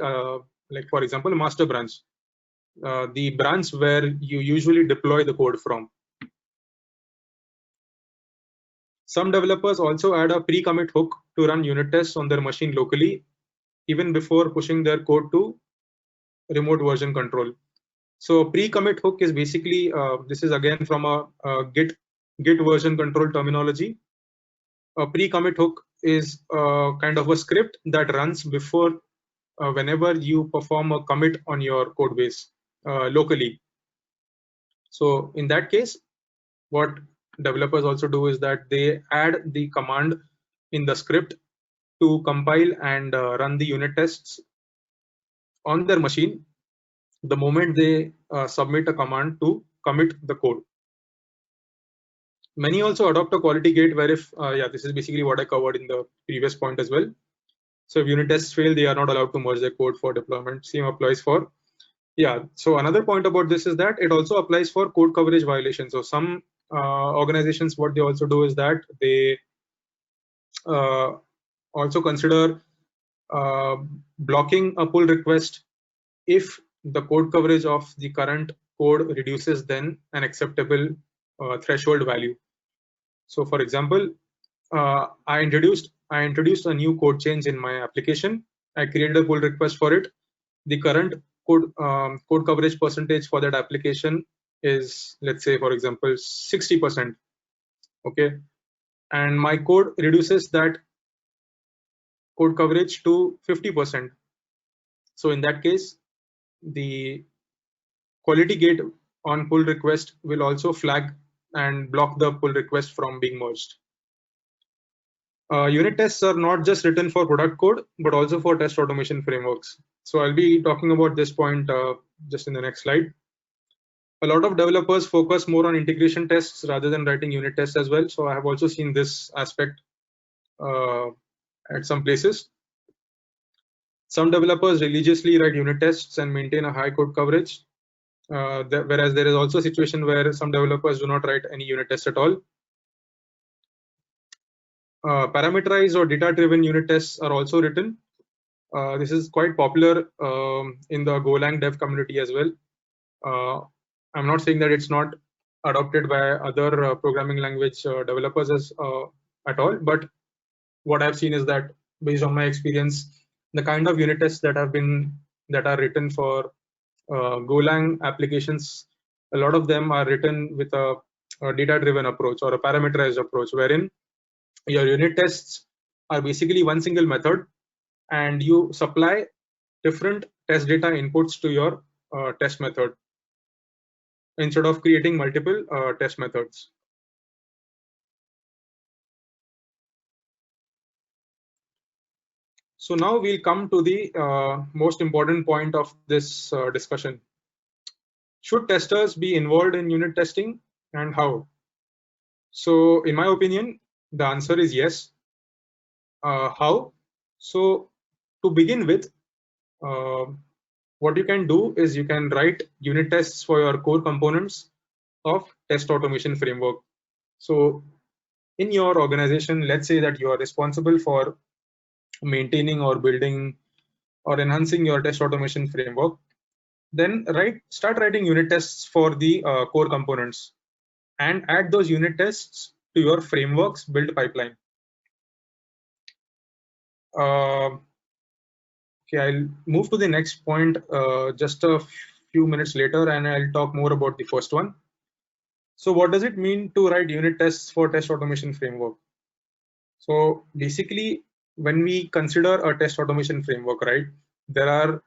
like for example master branch, the branch where you usually deploy the code from. Some developers also add a pre-commit hook to run unit tests on their machine locally, even before pushing their code to remote version control. So pre-commit hook is basically, this is again from a Git version control terminology. A pre-commit hook is kind of a script that runs before whenever you perform a commit on your code base locally. So in that case, what developers also do is that they add the command in the script to compile and run the unit tests on their machine the moment they submit a command to commit the code. Many also adopt a quality gate where if, this is basically what I covered in the previous point as well. So if unit tests fail, they are not allowed to merge their code for deployment. Same applies for, so another point about this is that it also applies for code coverage violations. So some organizations, what they also do is that they also consider blocking a pull request if the code coverage of the current code reduces then an acceptable threshold value. So for example, I introduced a new code change in my application. I created a pull request for it. The current code coverage percentage for that application is, let's say, for example, 60%. Okay, and my code reduces that code coverage to 50%. So in that case, the quality gate on pull request will also flag and block the pull request from being merged. Unit tests are not just written for product code, but also for test automation frameworks. So I'll be talking about this point just in the next slide. A lot of developers focus more on integration tests rather than writing unit tests as well. So I have also seen this aspect at some places. Some developers religiously write unit tests and maintain a high code coverage, whereas there is also a situation where some developers do not write any unit tests at all. Parameterized or data-driven unit tests are also written. This is quite popular in the Golang dev community as well. I'm not saying that it's not adopted by other programming language developers at all, but what I've seen is that based on my experience, the kind of unit tests that are written for Golang applications, a lot of them are written with a data-driven approach or a parameterized approach, wherein your unit tests are basically one single method, and you supply different test data inputs to your test method instead of creating multiple test methods. So now we'll come to the most important point of this discussion. Should testers be involved in unit testing, and how? So in my opinion, the answer is yes. How? So to begin with, what you can do is you can write unit tests for your core components of test automation framework. So in your organization, let's say that you are responsible for maintaining or building or enhancing your test automation framework, then start writing unit tests for the core components and add those unit tests to your framework's build pipeline. Okay, I'll move to the next point just a few minutes later, and I'll talk more about the first one. So what does it mean to write unit tests for test automation framework? So basically, when we consider a test automation framework, right, there are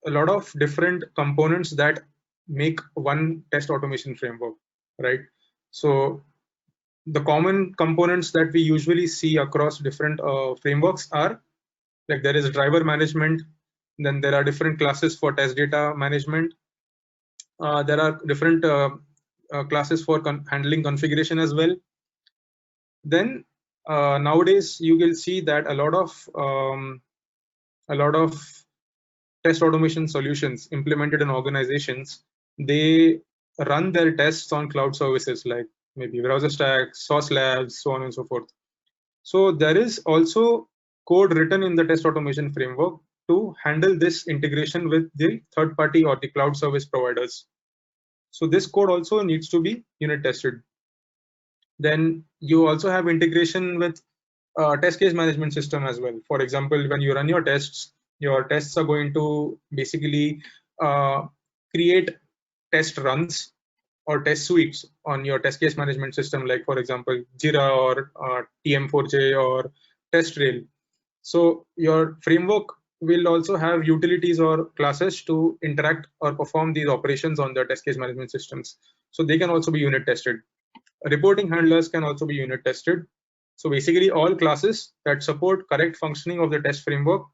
a lot of different components that make one test automation framework, right? So the common components that we usually see across different frameworks are, like, there is driver management, then there are different classes for test data management, there are different classes for handling configuration as well. Then nowadays you will see that a lot of test automation solutions implemented in organizations, they run their tests on cloud services like maybe Browser Stack, Sauce Labs, so on and so forth. So there is also code written in the test automation framework to handle this integration with the third party or the cloud service providers. So this code also needs to be unit tested. Then you also have integration with test case management system as well. For example, when you run your tests are going to basically create test runs or test suites on your test case management system, like for example Jira or TM4J or TestRail. So your framework will also have utilities or classes to interact or perform these operations on the test case management systems. So they can also be unit tested. Reporting handlers can also be unit tested. So basically all classes that support correct functioning of the test framework,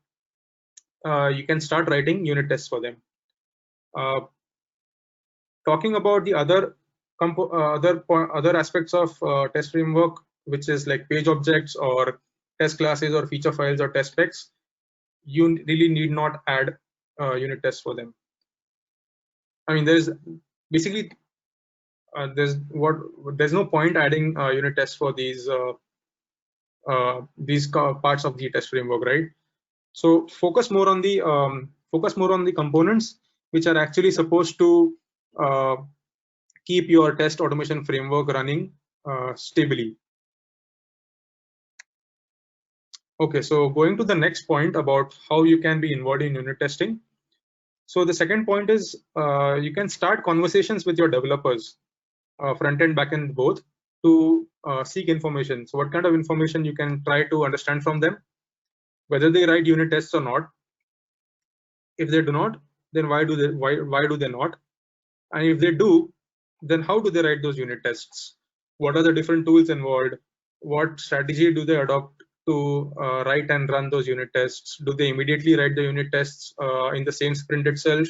you can start writing unit tests for them. Talking about the other aspects of test framework, which is like page objects or test classes or feature files or test specs, you really need not add unit tests for them. I mean, there's basically there's no point adding unit tests for these parts of the test framework, right? So focus more on the components which are actually supposed to keep your test automation framework running stably. Okay, so going to the next point about how you can be involved in unit testing. So the second point is you can start conversations with your developers, front end, back end, both, to seek information. So what kind of information you can try to understand from them, whether they write unit tests or not. If they do not, then why do they not? And if they do, then how do they write those unit tests? What are the different tools involved? What strategy do they adopt to write and run those unit tests? Do they immediately write the unit tests in the same sprint itself,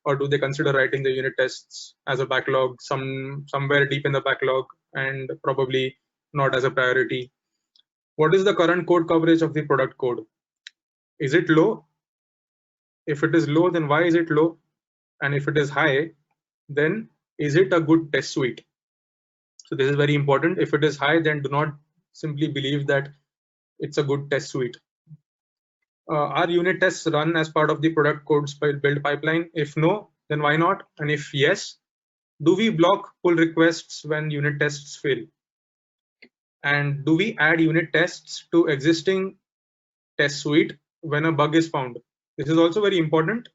or do they consider writing the unit tests as a backlog somewhere deep in the backlog and probably not as a priority? What is the current code coverage of the product code? Is it low? If it is low, then why is it low? And if it is high, then is it a good test suite? So this is very important. If it is high, then do not simply believe that it's a good test suite. Are unit tests run as part of the product code's build pipeline? If no, then why not? And if yes, do we block pull requests when unit tests fail? And do we add unit tests to existing test suite when a bug is found? This is also very important.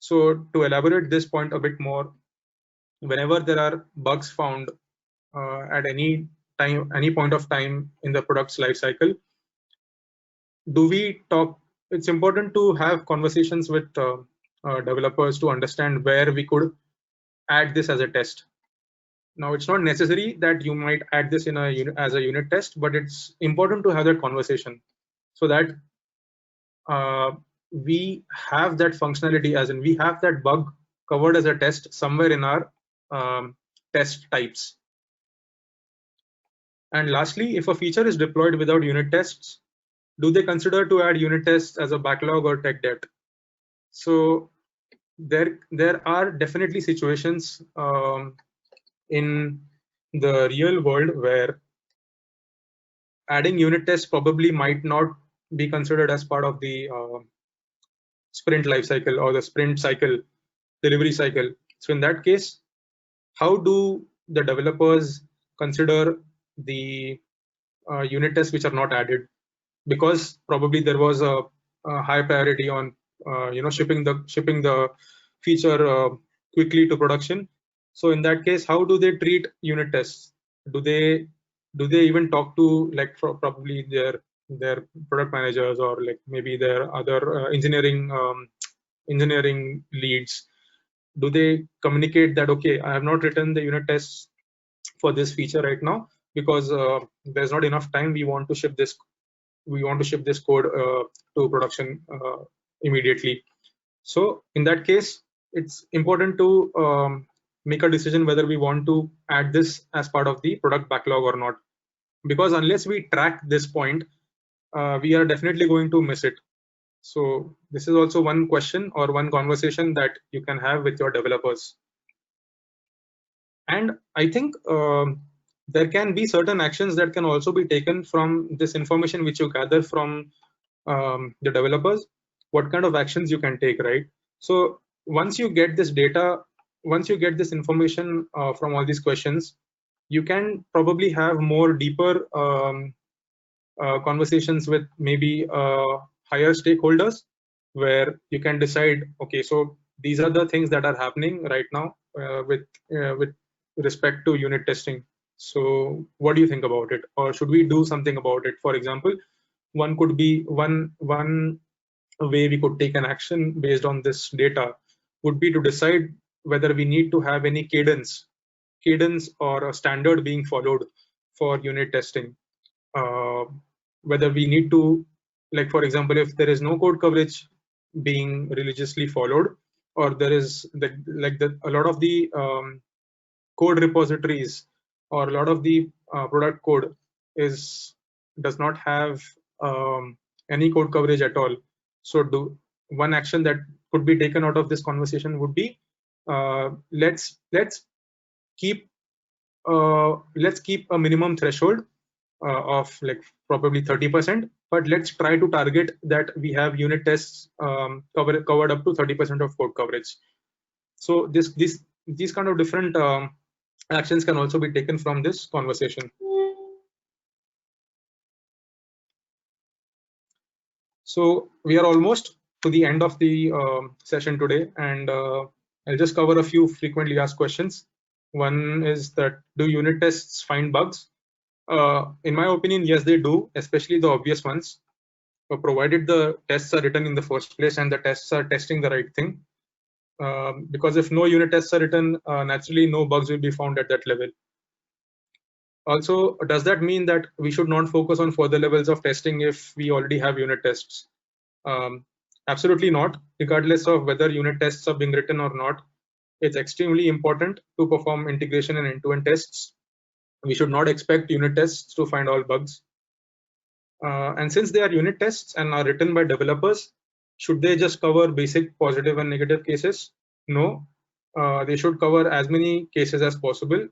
So to elaborate this point a bit more, whenever there are bugs found at any point of time in the product's life cycle, do we talk? It's important to have conversations with developers to understand where we could add this as a test. Now, it's not necessary that you might add this as a unit test, but it's important to have that conversation so that we have that functionality, as in we have that bug covered as a test somewhere in our test types. And lastly, if a feature is deployed without unit tests, do they consider to add unit tests as a backlog or tech debt? So there are definitely situations in the real world where adding unit tests probably might not be considered as part of the sprint lifecycle or the sprint cycle, delivery cycle. So in that case, how do the developers consider the unit tests which are not added? Because probably there was a high priority on shipping the feature quickly to production. So in that case, how do they treat unit tests? Do they even talk to probably their product managers or like maybe their other engineering leads? Do they communicate that, okay, I have not written the unit tests for this feature right now because there's not enough time. We want to ship this code to production immediately. So in that case, it's important to make a decision whether we want to add this as part of the product backlog or not. because unless we track this point, we are definitely going to miss it. So this is also one question or one conversation that you can have with your developers. And I think there can be certain actions that can also be taken from this information which you gather from the developers. What kind of actions you can take, right? So once you get this data, once you get this information from all these questions, you can probably have more deeper conversations with maybe higher stakeholders, where you can decide, okay, so these are the things that are happening right now with respect to unit testing. So what do you think about it, or should we do something about it? For example, one could be one way we could take an action based on this data would be to decide whether we need to have any cadence or a standard being followed for unit testing. Whether we need to, like, for example, if there is no code coverage being religiously followed, or there is a lot of the code repositories or a lot of the product code does not have any code coverage at all. So one action that could be taken out of this conversation would be let's keep a minimum threshold of like probably 30%, but let's try to target that we have unit tests covered up to 30% of code coverage. So these kind of different actions can also be taken from this conversation. So we are almost to the end of the session today, and I'll just cover a few frequently asked questions. One is that, do unit tests find bugs? In my opinion, yes, they do, especially the obvious ones, provided the tests are written in the first place and the tests are testing the right thing. Because if no unit tests are written, naturally no bugs will be found at that level. Also, does that mean that we should not focus on further levels of testing if we already have unit tests? Absolutely not. Regardless of whether unit tests are being written or not, it's extremely important to perform integration and end-to-end tests. We should not expect unit tests to find all bugs. And since they are unit tests and are written by developers, should they just cover basic positive and negative cases? No, they should cover as many cases as possible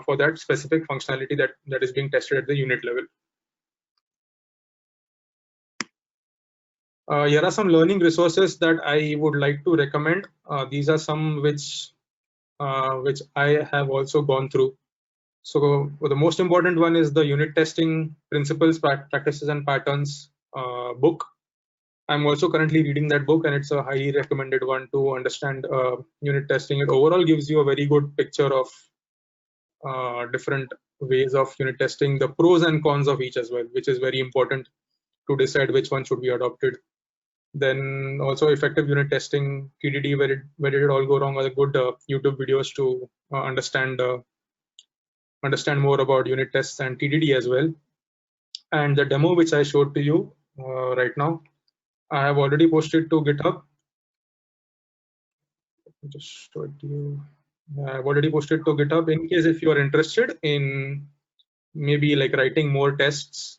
for that specific functionality that is being tested at the unit level. Here are some learning resources that I would like to recommend. These are some which I have also gone through. So the most important one is the Unit Testing Principles, Practices and Patterns book. I'm also currently reading that book, and it's a highly recommended one to understand unit testing. It overall gives you a very good picture of different ways of unit testing, the pros and cons of each as well, which is very important to decide which one should be adopted. Then also effective unit testing, TDD, where did it all go wrong, are good YouTube videos to understand more about unit tests and TDD as well. And the demo which I showed to you right now, I have already posted to GitHub. Just show it to you. I've already posted to GitHub. In case if you are interested in maybe like writing more tests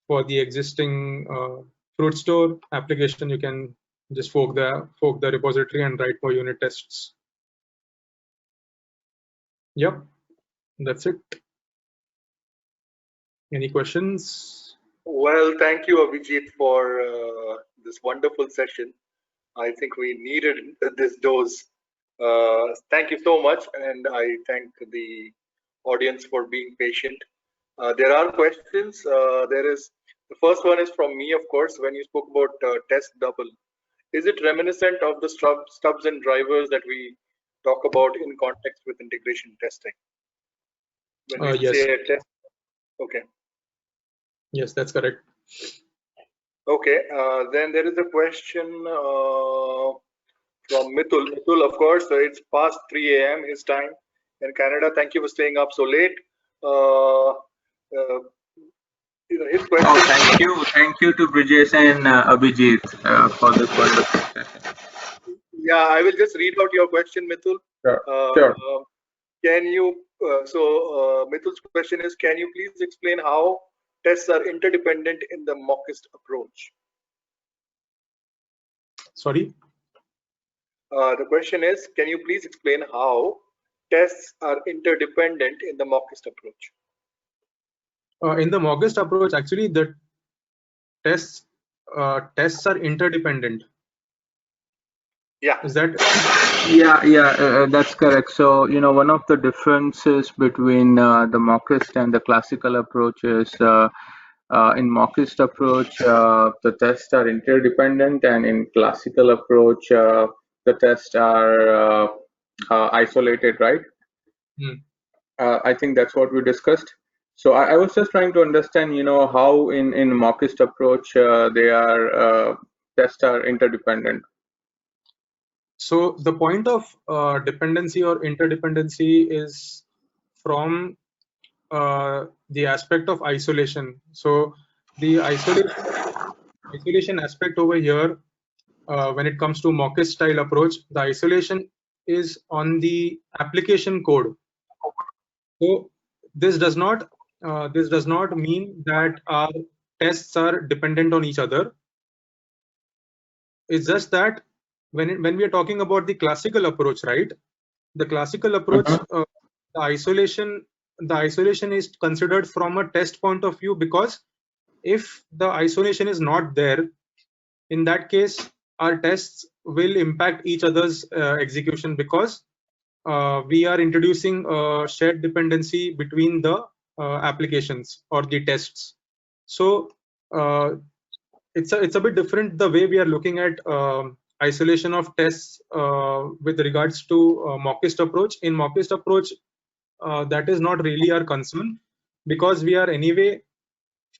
for the existing Fruit Store application, you can just fork the repository and write more unit tests. Yep, that's it. Any questions? Well, thank you, Abhijit, for this wonderful session. I think we needed this dose. Thank you so much, and I thank the audience for being patient. There are questions. The first one is from me, of course. When you spoke about test double, is it reminiscent of the stubs and drivers that we talk about in context with integration testing? When we Yes. say a test, okay. Yes, that's correct. Okay, then there is a question from Mithul. Mithul, of course, it's past 3 a.m. his time in Canada. Thank you for staying up so late. His question. Oh, thank you to Brijesh and Abhijit for this wonderful session. Yeah, I will just read out your question, Mithul. Sure. Can you Mithul's question is, can you please explain how tests are interdependent in the mockist approach? Sorry. The question is, can you please explain how tests are interdependent in the mockist approach? In the mockist approach, actually, the tests are interdependent. Yeah. Is that? Yeah, that's correct. So, one of the differences between the mockist and the classical approach is in mockist approach, the tests are interdependent, and in classical approach, the tests are isolated, right? I think that's what we discussed. So I was just trying to understand, how in mockist approach tests are interdependent. So the point of dependency or interdependency is from the aspect of isolation. So the isolation aspect over here, when it comes to mockist style approach, the isolation is on the application code. So this does not mean that our tests are dependent on each other. It's just that when we are talking about the classical approach, right? The classical approach, the isolation is considered from a test point of view, because if the isolation is not there, in that case our tests will impact each other's execution, because we are introducing a shared dependency between the applications or the tests. So it's a bit different the way we are looking at isolation of tests with regards to mockist approach. In mockist approach, that is not really our concern, because we are anyway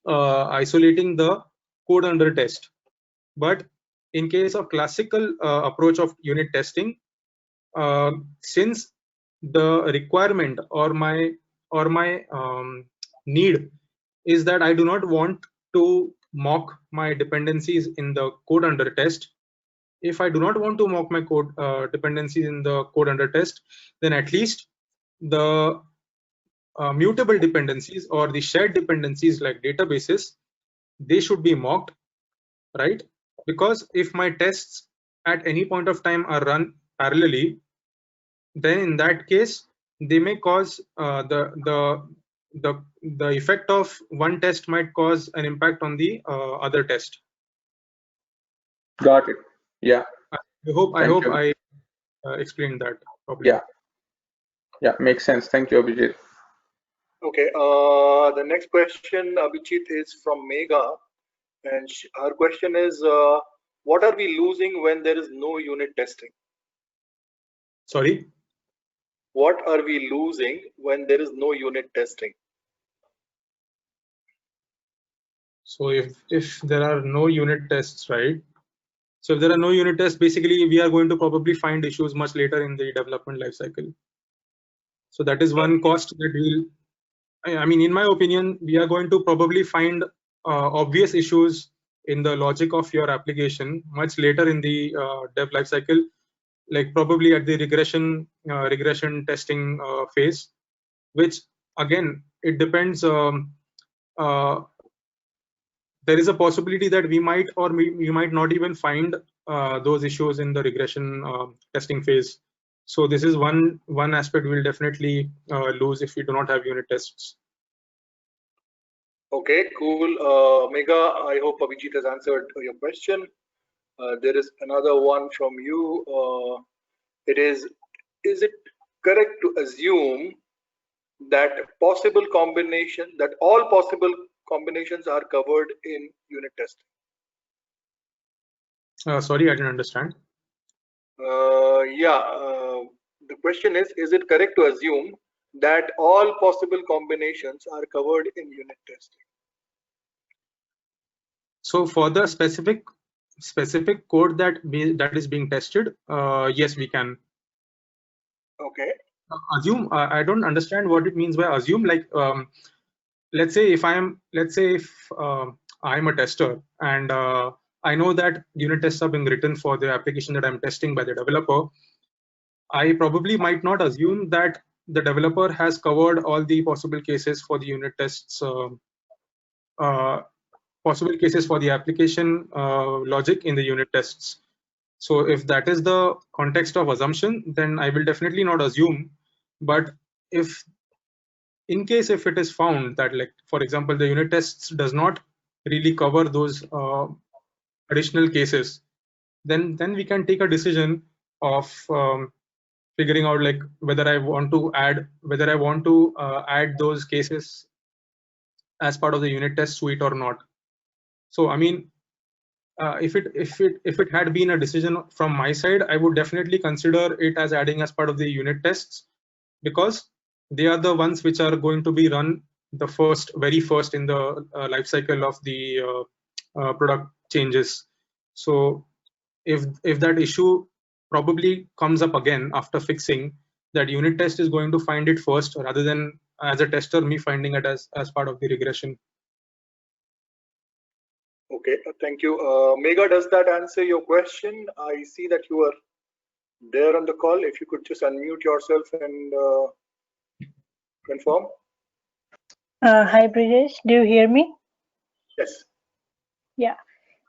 isolating the code under test. But in case of classical approach of unit testing, since the requirement or my need is that I do not want to mock my dependencies in the code under test. If I do not want to mock my code dependencies in the code under test, then at least the mutable dependencies or the shared dependencies like databases, they should be mocked, right? Because if my tests at any point of time are run parallelly, then in that case they may cause the effect of one test might cause an impact on the other test. Got it. Yeah. I hope I explained that properly. Yeah, makes sense. Thank you, Abhijit. Okay, the next question, Abhijit, is from Megha, and her question is, what are we losing when there is no unit testing? Sorry? What are we losing when there is no unit testing? So if there are no unit tests, right? So if there are no unit tests, basically we are going to probably find issues much later in the development lifecycle. So that is one cost that we'll, I mean, in my opinion, we are going to probably find obvious issues in the logic of your application much later in the dev lifecycle, like probably at the regression testing phase, which again, it depends. There is a possibility that we might or we might not even find those issues in the regression testing phase. So this is one aspect we'll definitely lose if we do not have unit tests. Okay, cool. Megha, I hope Abhijit has answered your question. There is another one from you. Is it correct to assume that all possible combinations are covered in unit testing? Sorry, I didn't understand. The question is it correct to assume that all possible combinations are covered in unit testing? So for the specific code that is being tested, yes, we can. Okay. Assume, I don't understand what it means by assume. Like, let's say if I'm a tester and I know that unit tests are being written for the application that I'm testing by the developer, I probably might not assume that the developer has covered all the possible cases for the unit tests, possible cases for the application logic in the unit tests. So if that is the context of assumption, then I will definitely not assume. But if in case if it is found that, like, for example, the unit tests does not really cover those additional cases, then we can take a decision of figuring out like whether I want to add those cases as part of the unit test suite or not. So I mean, if it had been a decision from my side, I would definitely consider it as adding as part of the unit tests, because they are the ones which are going to be run the very first in the life cycle of the product changes. So if that issue probably comes up again after fixing, that unit test is going to find it first, rather than as a tester me finding it as part of the regression. Okay, thank you. Megha, does that answer your question? I see that you are there on the call. If you could just unmute yourself and confirm. Hi, Brijesh. Do you hear me? Yes. Yeah.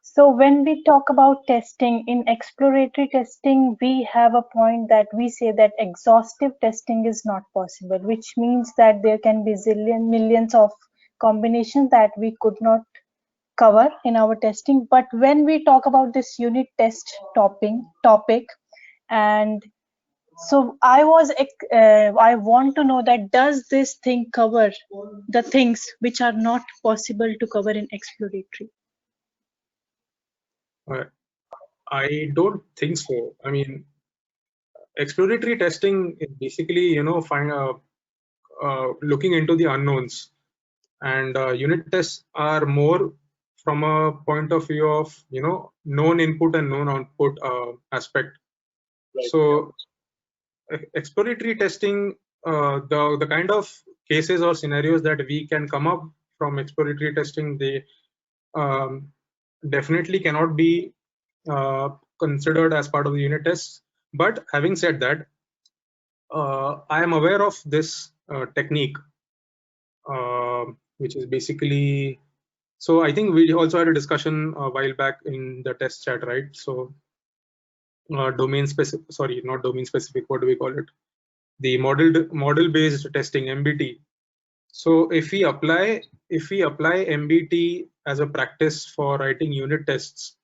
So when we talk about testing, in exploratory testing, we have a point that we say that exhaustive testing is not possible, which means that there can be millions of combinations that we could not cover in our testing. But when we talk about this unit test topic, and so I want to know that does this thing cover the things which are not possible to cover in exploratory? I don't think so. I mean, exploratory testing is basically, looking into the unknowns, and unit tests are more from a point of view of known input and known output aspect. Right. So exploratory testing, the kind of cases or scenarios that we can come up from exploratory testing, they definitely cannot be considered as part of the unit tests. But having said that, I am aware of this technique, which is basically, so I think we also had a discussion a while back in the test chat, right? So domain specific, sorry, not domain specific, what do we call it? The model based testing, MBT. So if we apply MBT as a practice for writing unit tests,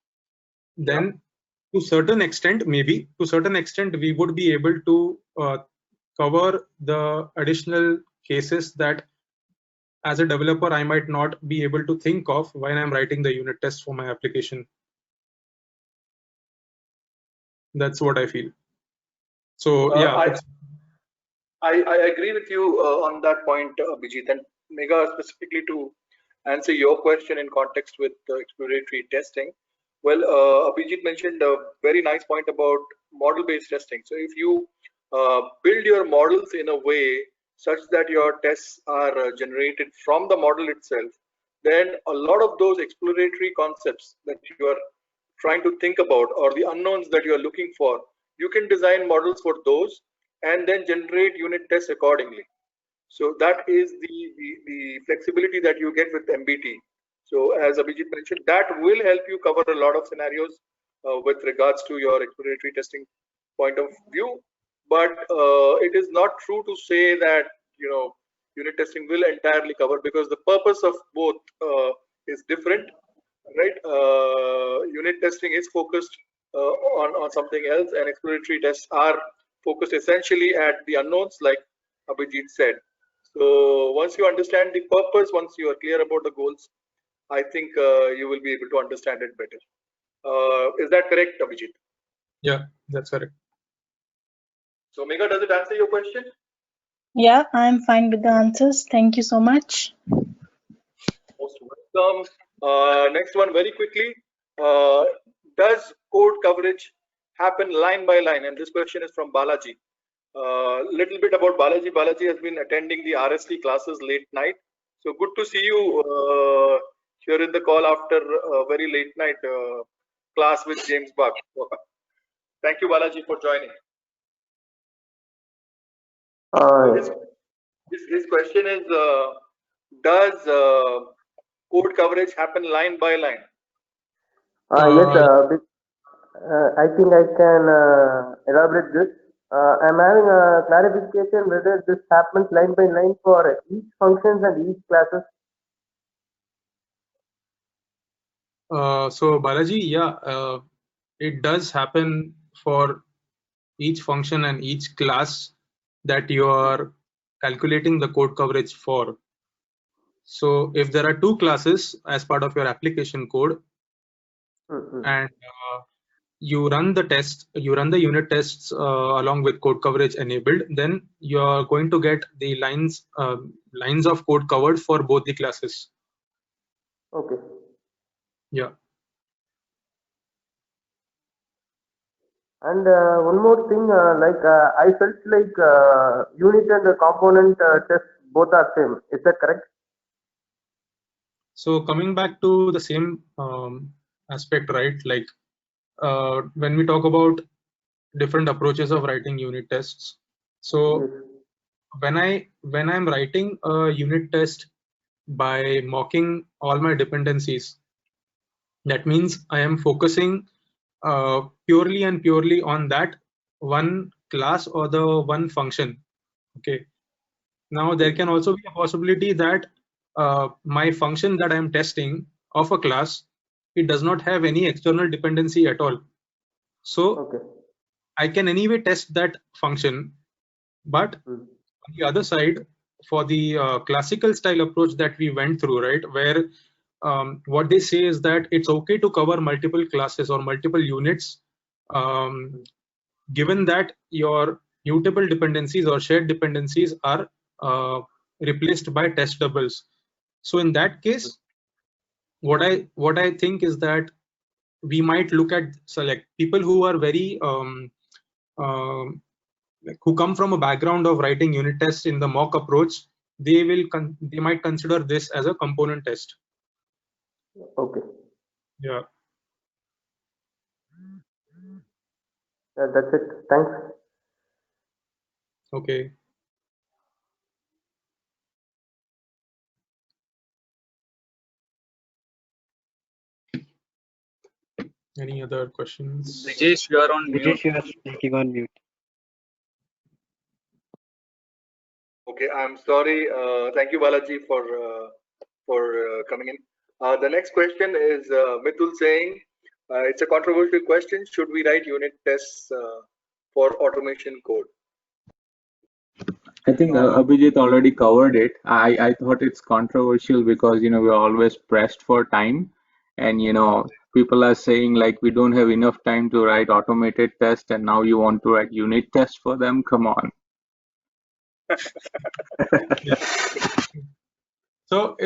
then to certain extent, we would be able to cover the additional cases that as a developer I might not be able to think of when I'm writing the unit test for my application. That's what I feel. So yeah, I agree with you on that point, Abhijit, and Megha, specifically to answer your question in context with exploratory testing. Well, Abhijit mentioned a very nice point about model-based testing. So if you build your models in a way such that your tests are generated from the model itself, then a lot of those exploratory concepts that you are trying to think about, or the unknowns that you are looking for, you can design models for those and then generate unit tests accordingly. So that is the flexibility that you get with MBT. So as Abhijit mentioned, that will help you cover a lot of scenarios with regards to your exploratory testing point of view. But it is not true to say that unit testing will entirely cover, because the purpose of both is different, right? Unit testing is focused on something else, and exploratory tests are focused essentially at the unknowns, like Abhijit said. So once you understand the purpose, once you are clear about the goals, I think you will be able to understand it better. Is that correct, Abhijit? Yeah, that's correct. So Megha, does it answer your question? Yeah, I'm fine with the answers. Thank you so much. Most welcome. Next one, very quickly. Does code coverage happen line by line? And this question is from Balaji. Little bit about Balaji. Balaji has been attending the RST classes late night. So good to see you here in the call after a very late night class with James Buck. Thank you, Balaji, for joining. His question is, does code coverage happen line by line? Yes, I think I can elaborate this. I'm having a clarification whether this happens line by line for each functions and each classes. So Balaji, yeah, it does happen for each function and each class that you are calculating the code coverage for. So if there are two classes as part of your application code, and you run the test, you run the unit tests along with code coverage enabled, then you're going to get the lines of code covered for both the classes. Okay. Yeah. And one more thing, I felt like unit and the component test both are same. Is that correct? So coming back to the same aspect, right? Like when we talk about different approaches of writing unit tests. So Yes. when I'm writing a unit test by mocking all my dependencies, that means I am focusing purely on that one class or the one function. Okay. Now there can also be a possibility that my function that I am testing of a class, it does not have any external dependency at all. So Okay. I can anyway test that function, but on the other side, for the classical style approach that we went through, right, where what they say is that it's okay to cover multiple classes or multiple units, given that your mutable dependencies or shared dependencies are replaced by test doubles. So in that case, what I think is that we might look at select people who are very like who come from a background of writing unit tests in the mock approach. They might consider this as a component test. Okay. Yeah. That's it. Thanks. Okay. Any other questions? Brijesh, you are on mute. Brijesh, you are speaking on mute. Okay, I'm sorry. Thank you, Balaji, for coming in. The next question is Mithul saying, it's a controversial question. Should we write unit tests for automation code? I think Abhijit already covered it. I thought it's controversial because we're always pressed for time, and people are saying like we don't have enough time to write automated tests, and now you want to write unit tests for them. Come on. So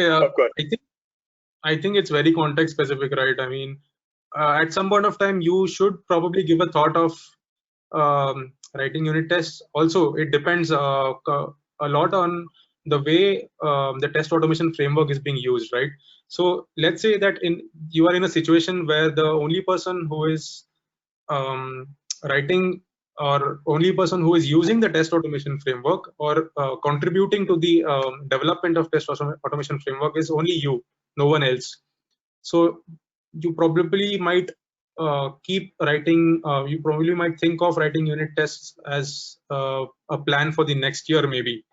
I think it's very context specific, right? I mean, at some point of time, you should probably give a thought of writing unit tests. Also, it depends a lot on the way the test automation framework is being used, right? So let's say that you are in a situation where the only person who is writing or only person who is using the test automation framework or contributing to the development of test automation framework is only you, no one else. So you probably might keep writing, you probably might think of writing unit tests as a plan for the next year maybe.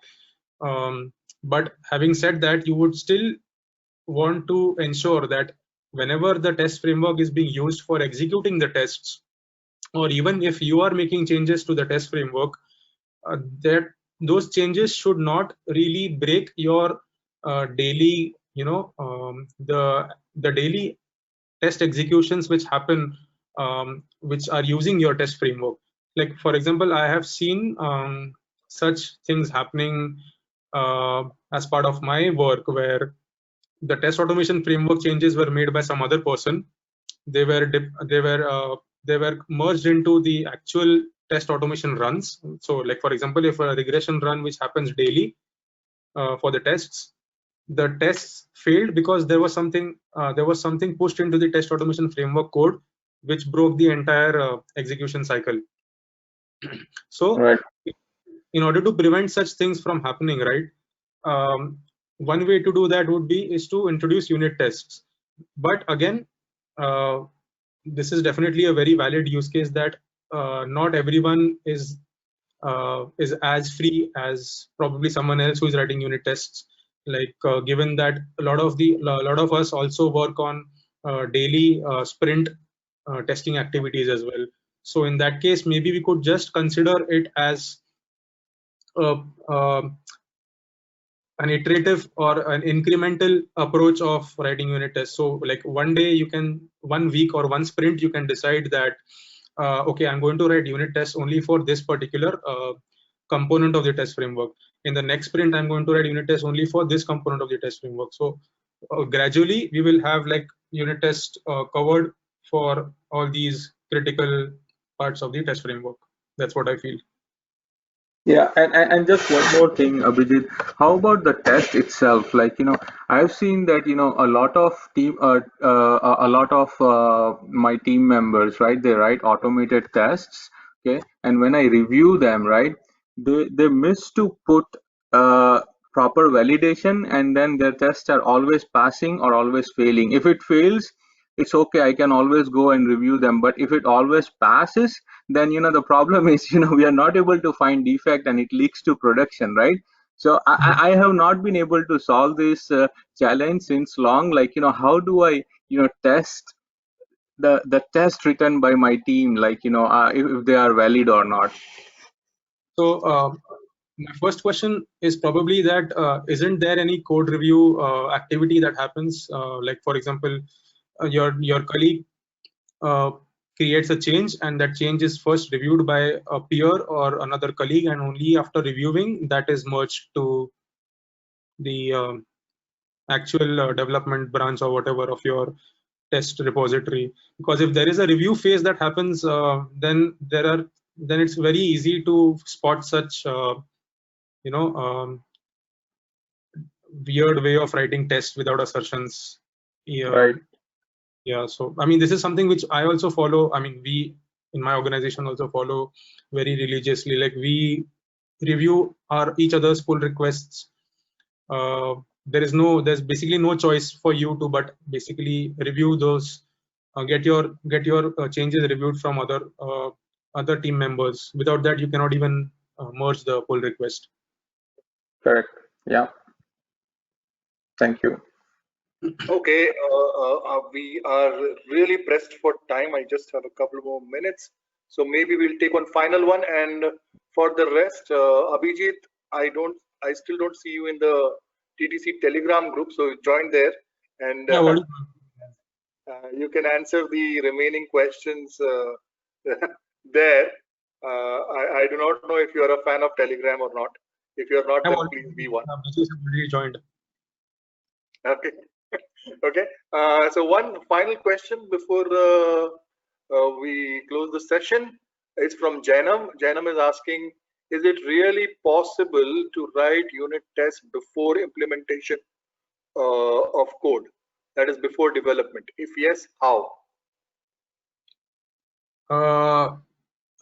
But having said that, you would still want to ensure that whenever the test framework is being used for executing the tests, or even if you are making changes to the test framework, that those changes should not really break your daily, the daily test executions which happen, which are using your test framework. Like for example, I have seen such things happening as part of my work, where the test automation framework changes were made by some other person. They were merged into the actual test automation runs. So like for example, if a regression run which happens daily for the tests, the tests failed because there was something pushed into the test automation framework code which broke the entire execution cycle. So Right. in order to prevent such things from happening, right, one way to do that is to introduce unit tests. But again, this is definitely a very valid use case that not everyone is as free as probably someone else who is writing unit tests. Like given that a lot of us also work on daily sprint testing activities as well. So in that case, maybe we could just consider it as an iterative or an incremental approach of writing unit tests. So like one week or one sprint, you can decide that, okay, I'm going to write unit tests only for this particular component of the test framework. In the next sprint, I'm going to write unit tests only for this component of the test framework. So gradually, we will have like unit tests covered for all these critical parts of the test framework. That's what I feel. Yeah, and just one more thing, Abhijit. How about the test itself? Like, I've seen that, a lot of my team members, right? They write automated tests, okay? And when I review them, right, they miss to put proper validation, and then their tests are always passing or always failing. If it fails, it's okay, I can always go and review them. But if it always passes, then the problem is we are not able to find defect and it leaks to production, right? So I have not been able to solve this challenge since long. Like, how do I test the test written by my team, like, if they are valid or not? So my first question is probably that isn't there any code review activity that happens, like for example, your colleague creates a change, and that change is first reviewed by a peer or another colleague, and only after reviewing that is merged to the actual development branch or whatever of your test repository. Because if there is a review phase that happens, then it's very easy to spot such weird way of writing tests without assertions. Right. Yeah, so I mean, this is something which I also follow. I mean, we in my organization also follow very religiously. Like, we review each other's pull requests. There's basically no choice for you to but basically review those, get your changes reviewed from other team members. Without that, you cannot even merge the pull request. Correct. Yeah. Thank you. Okay, we are really pressed for time. I just have a couple more minutes, so maybe we'll take one final one. And for the rest, Abhijit, I still don't see you in the TTC Telegram group, so join there, and you can answer the remaining questions there. I do not know if you are a fan of Telegram or not. If you are not, then please be one. Already joined. Okay. Okay. So one final question before we close the session is from Janam. Janam is asking, is it really possible to write unit tests before implementation of code? That is before development. If yes, how?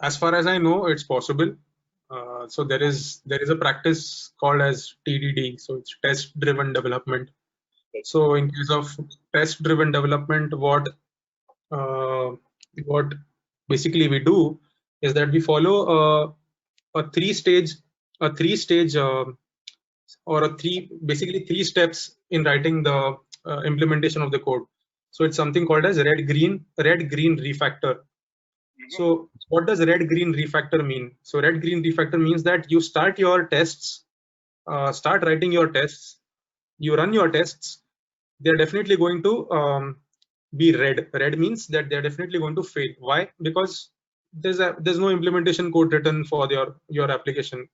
As far as I know, it's possible. So there is a practice called as TDD. So it's test-driven development. So in case of test-driven development, what basically we do is that we follow basically three steps in writing the implementation of the code. So it's something called as red-green refactor. So what does red-green refactor mean? So red-green refactor means that you start your tests, start writing your tests, you run your tests, they're definitely going to be red. Red means that they're definitely going to fail. Why? Because there's no implementation code written for your application.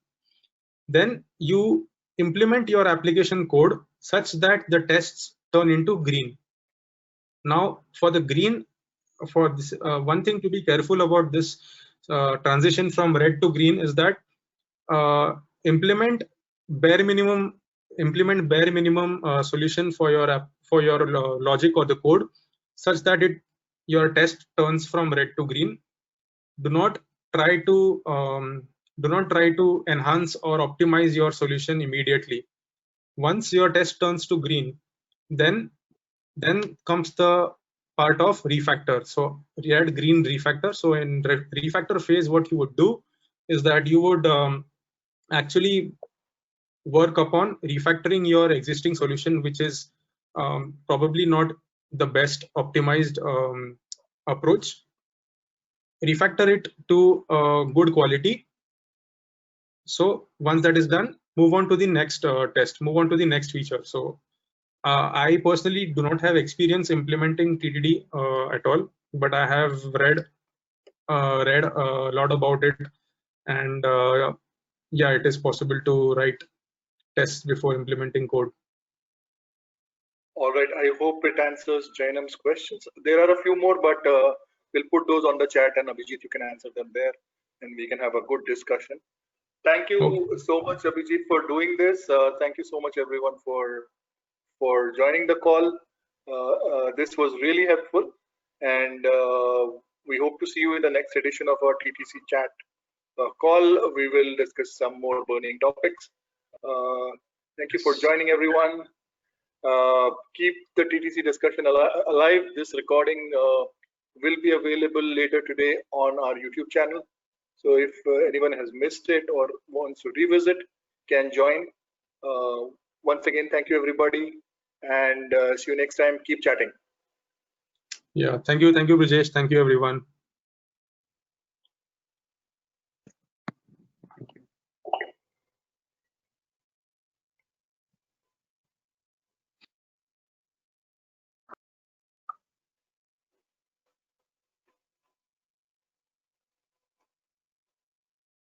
Then you implement your application code such that the tests turn into green. Now, for the green, for this, one thing to be careful about this transition from red to green is that implement bare minimum solution for your logic or the code such that your test turns from red to green. Do not try to do not try to enhance or optimize your solution immediately. Once your test turns to green, then comes the part of refactor. So red, green, refactor. So in refactor phase, what you would do is that you would actually work upon refactoring your existing solution, which is probably not the best optimized approach. Refactor it to good quality. So once that is done, move on to the next test, move on to the next feature. So I personally do not have experience implementing TDD at all, but I have read a lot about it, and yeah, it is possible to write tests before implementing code. All right, I hope it answers Jainam's questions. There are a few more, but we'll put those on the chat, and Abhijit, you can answer them there, and we can have a good discussion. Thank you so much, Abhijit, for doing this. Thank you so much, everyone, for joining the call. This was really helpful, and we hope to see you in the next edition of our TTC chat call. We will discuss some more burning topics. Thank you for joining, everyone. Keep the TTC discussion alive. This recording will be available later today on our YouTube channel. So if anyone has missed it or wants to revisit, can join. Once again, thank you, everybody, and see you next time. Keep chatting. Yeah, thank you, Brijesh. Thank you, everyone.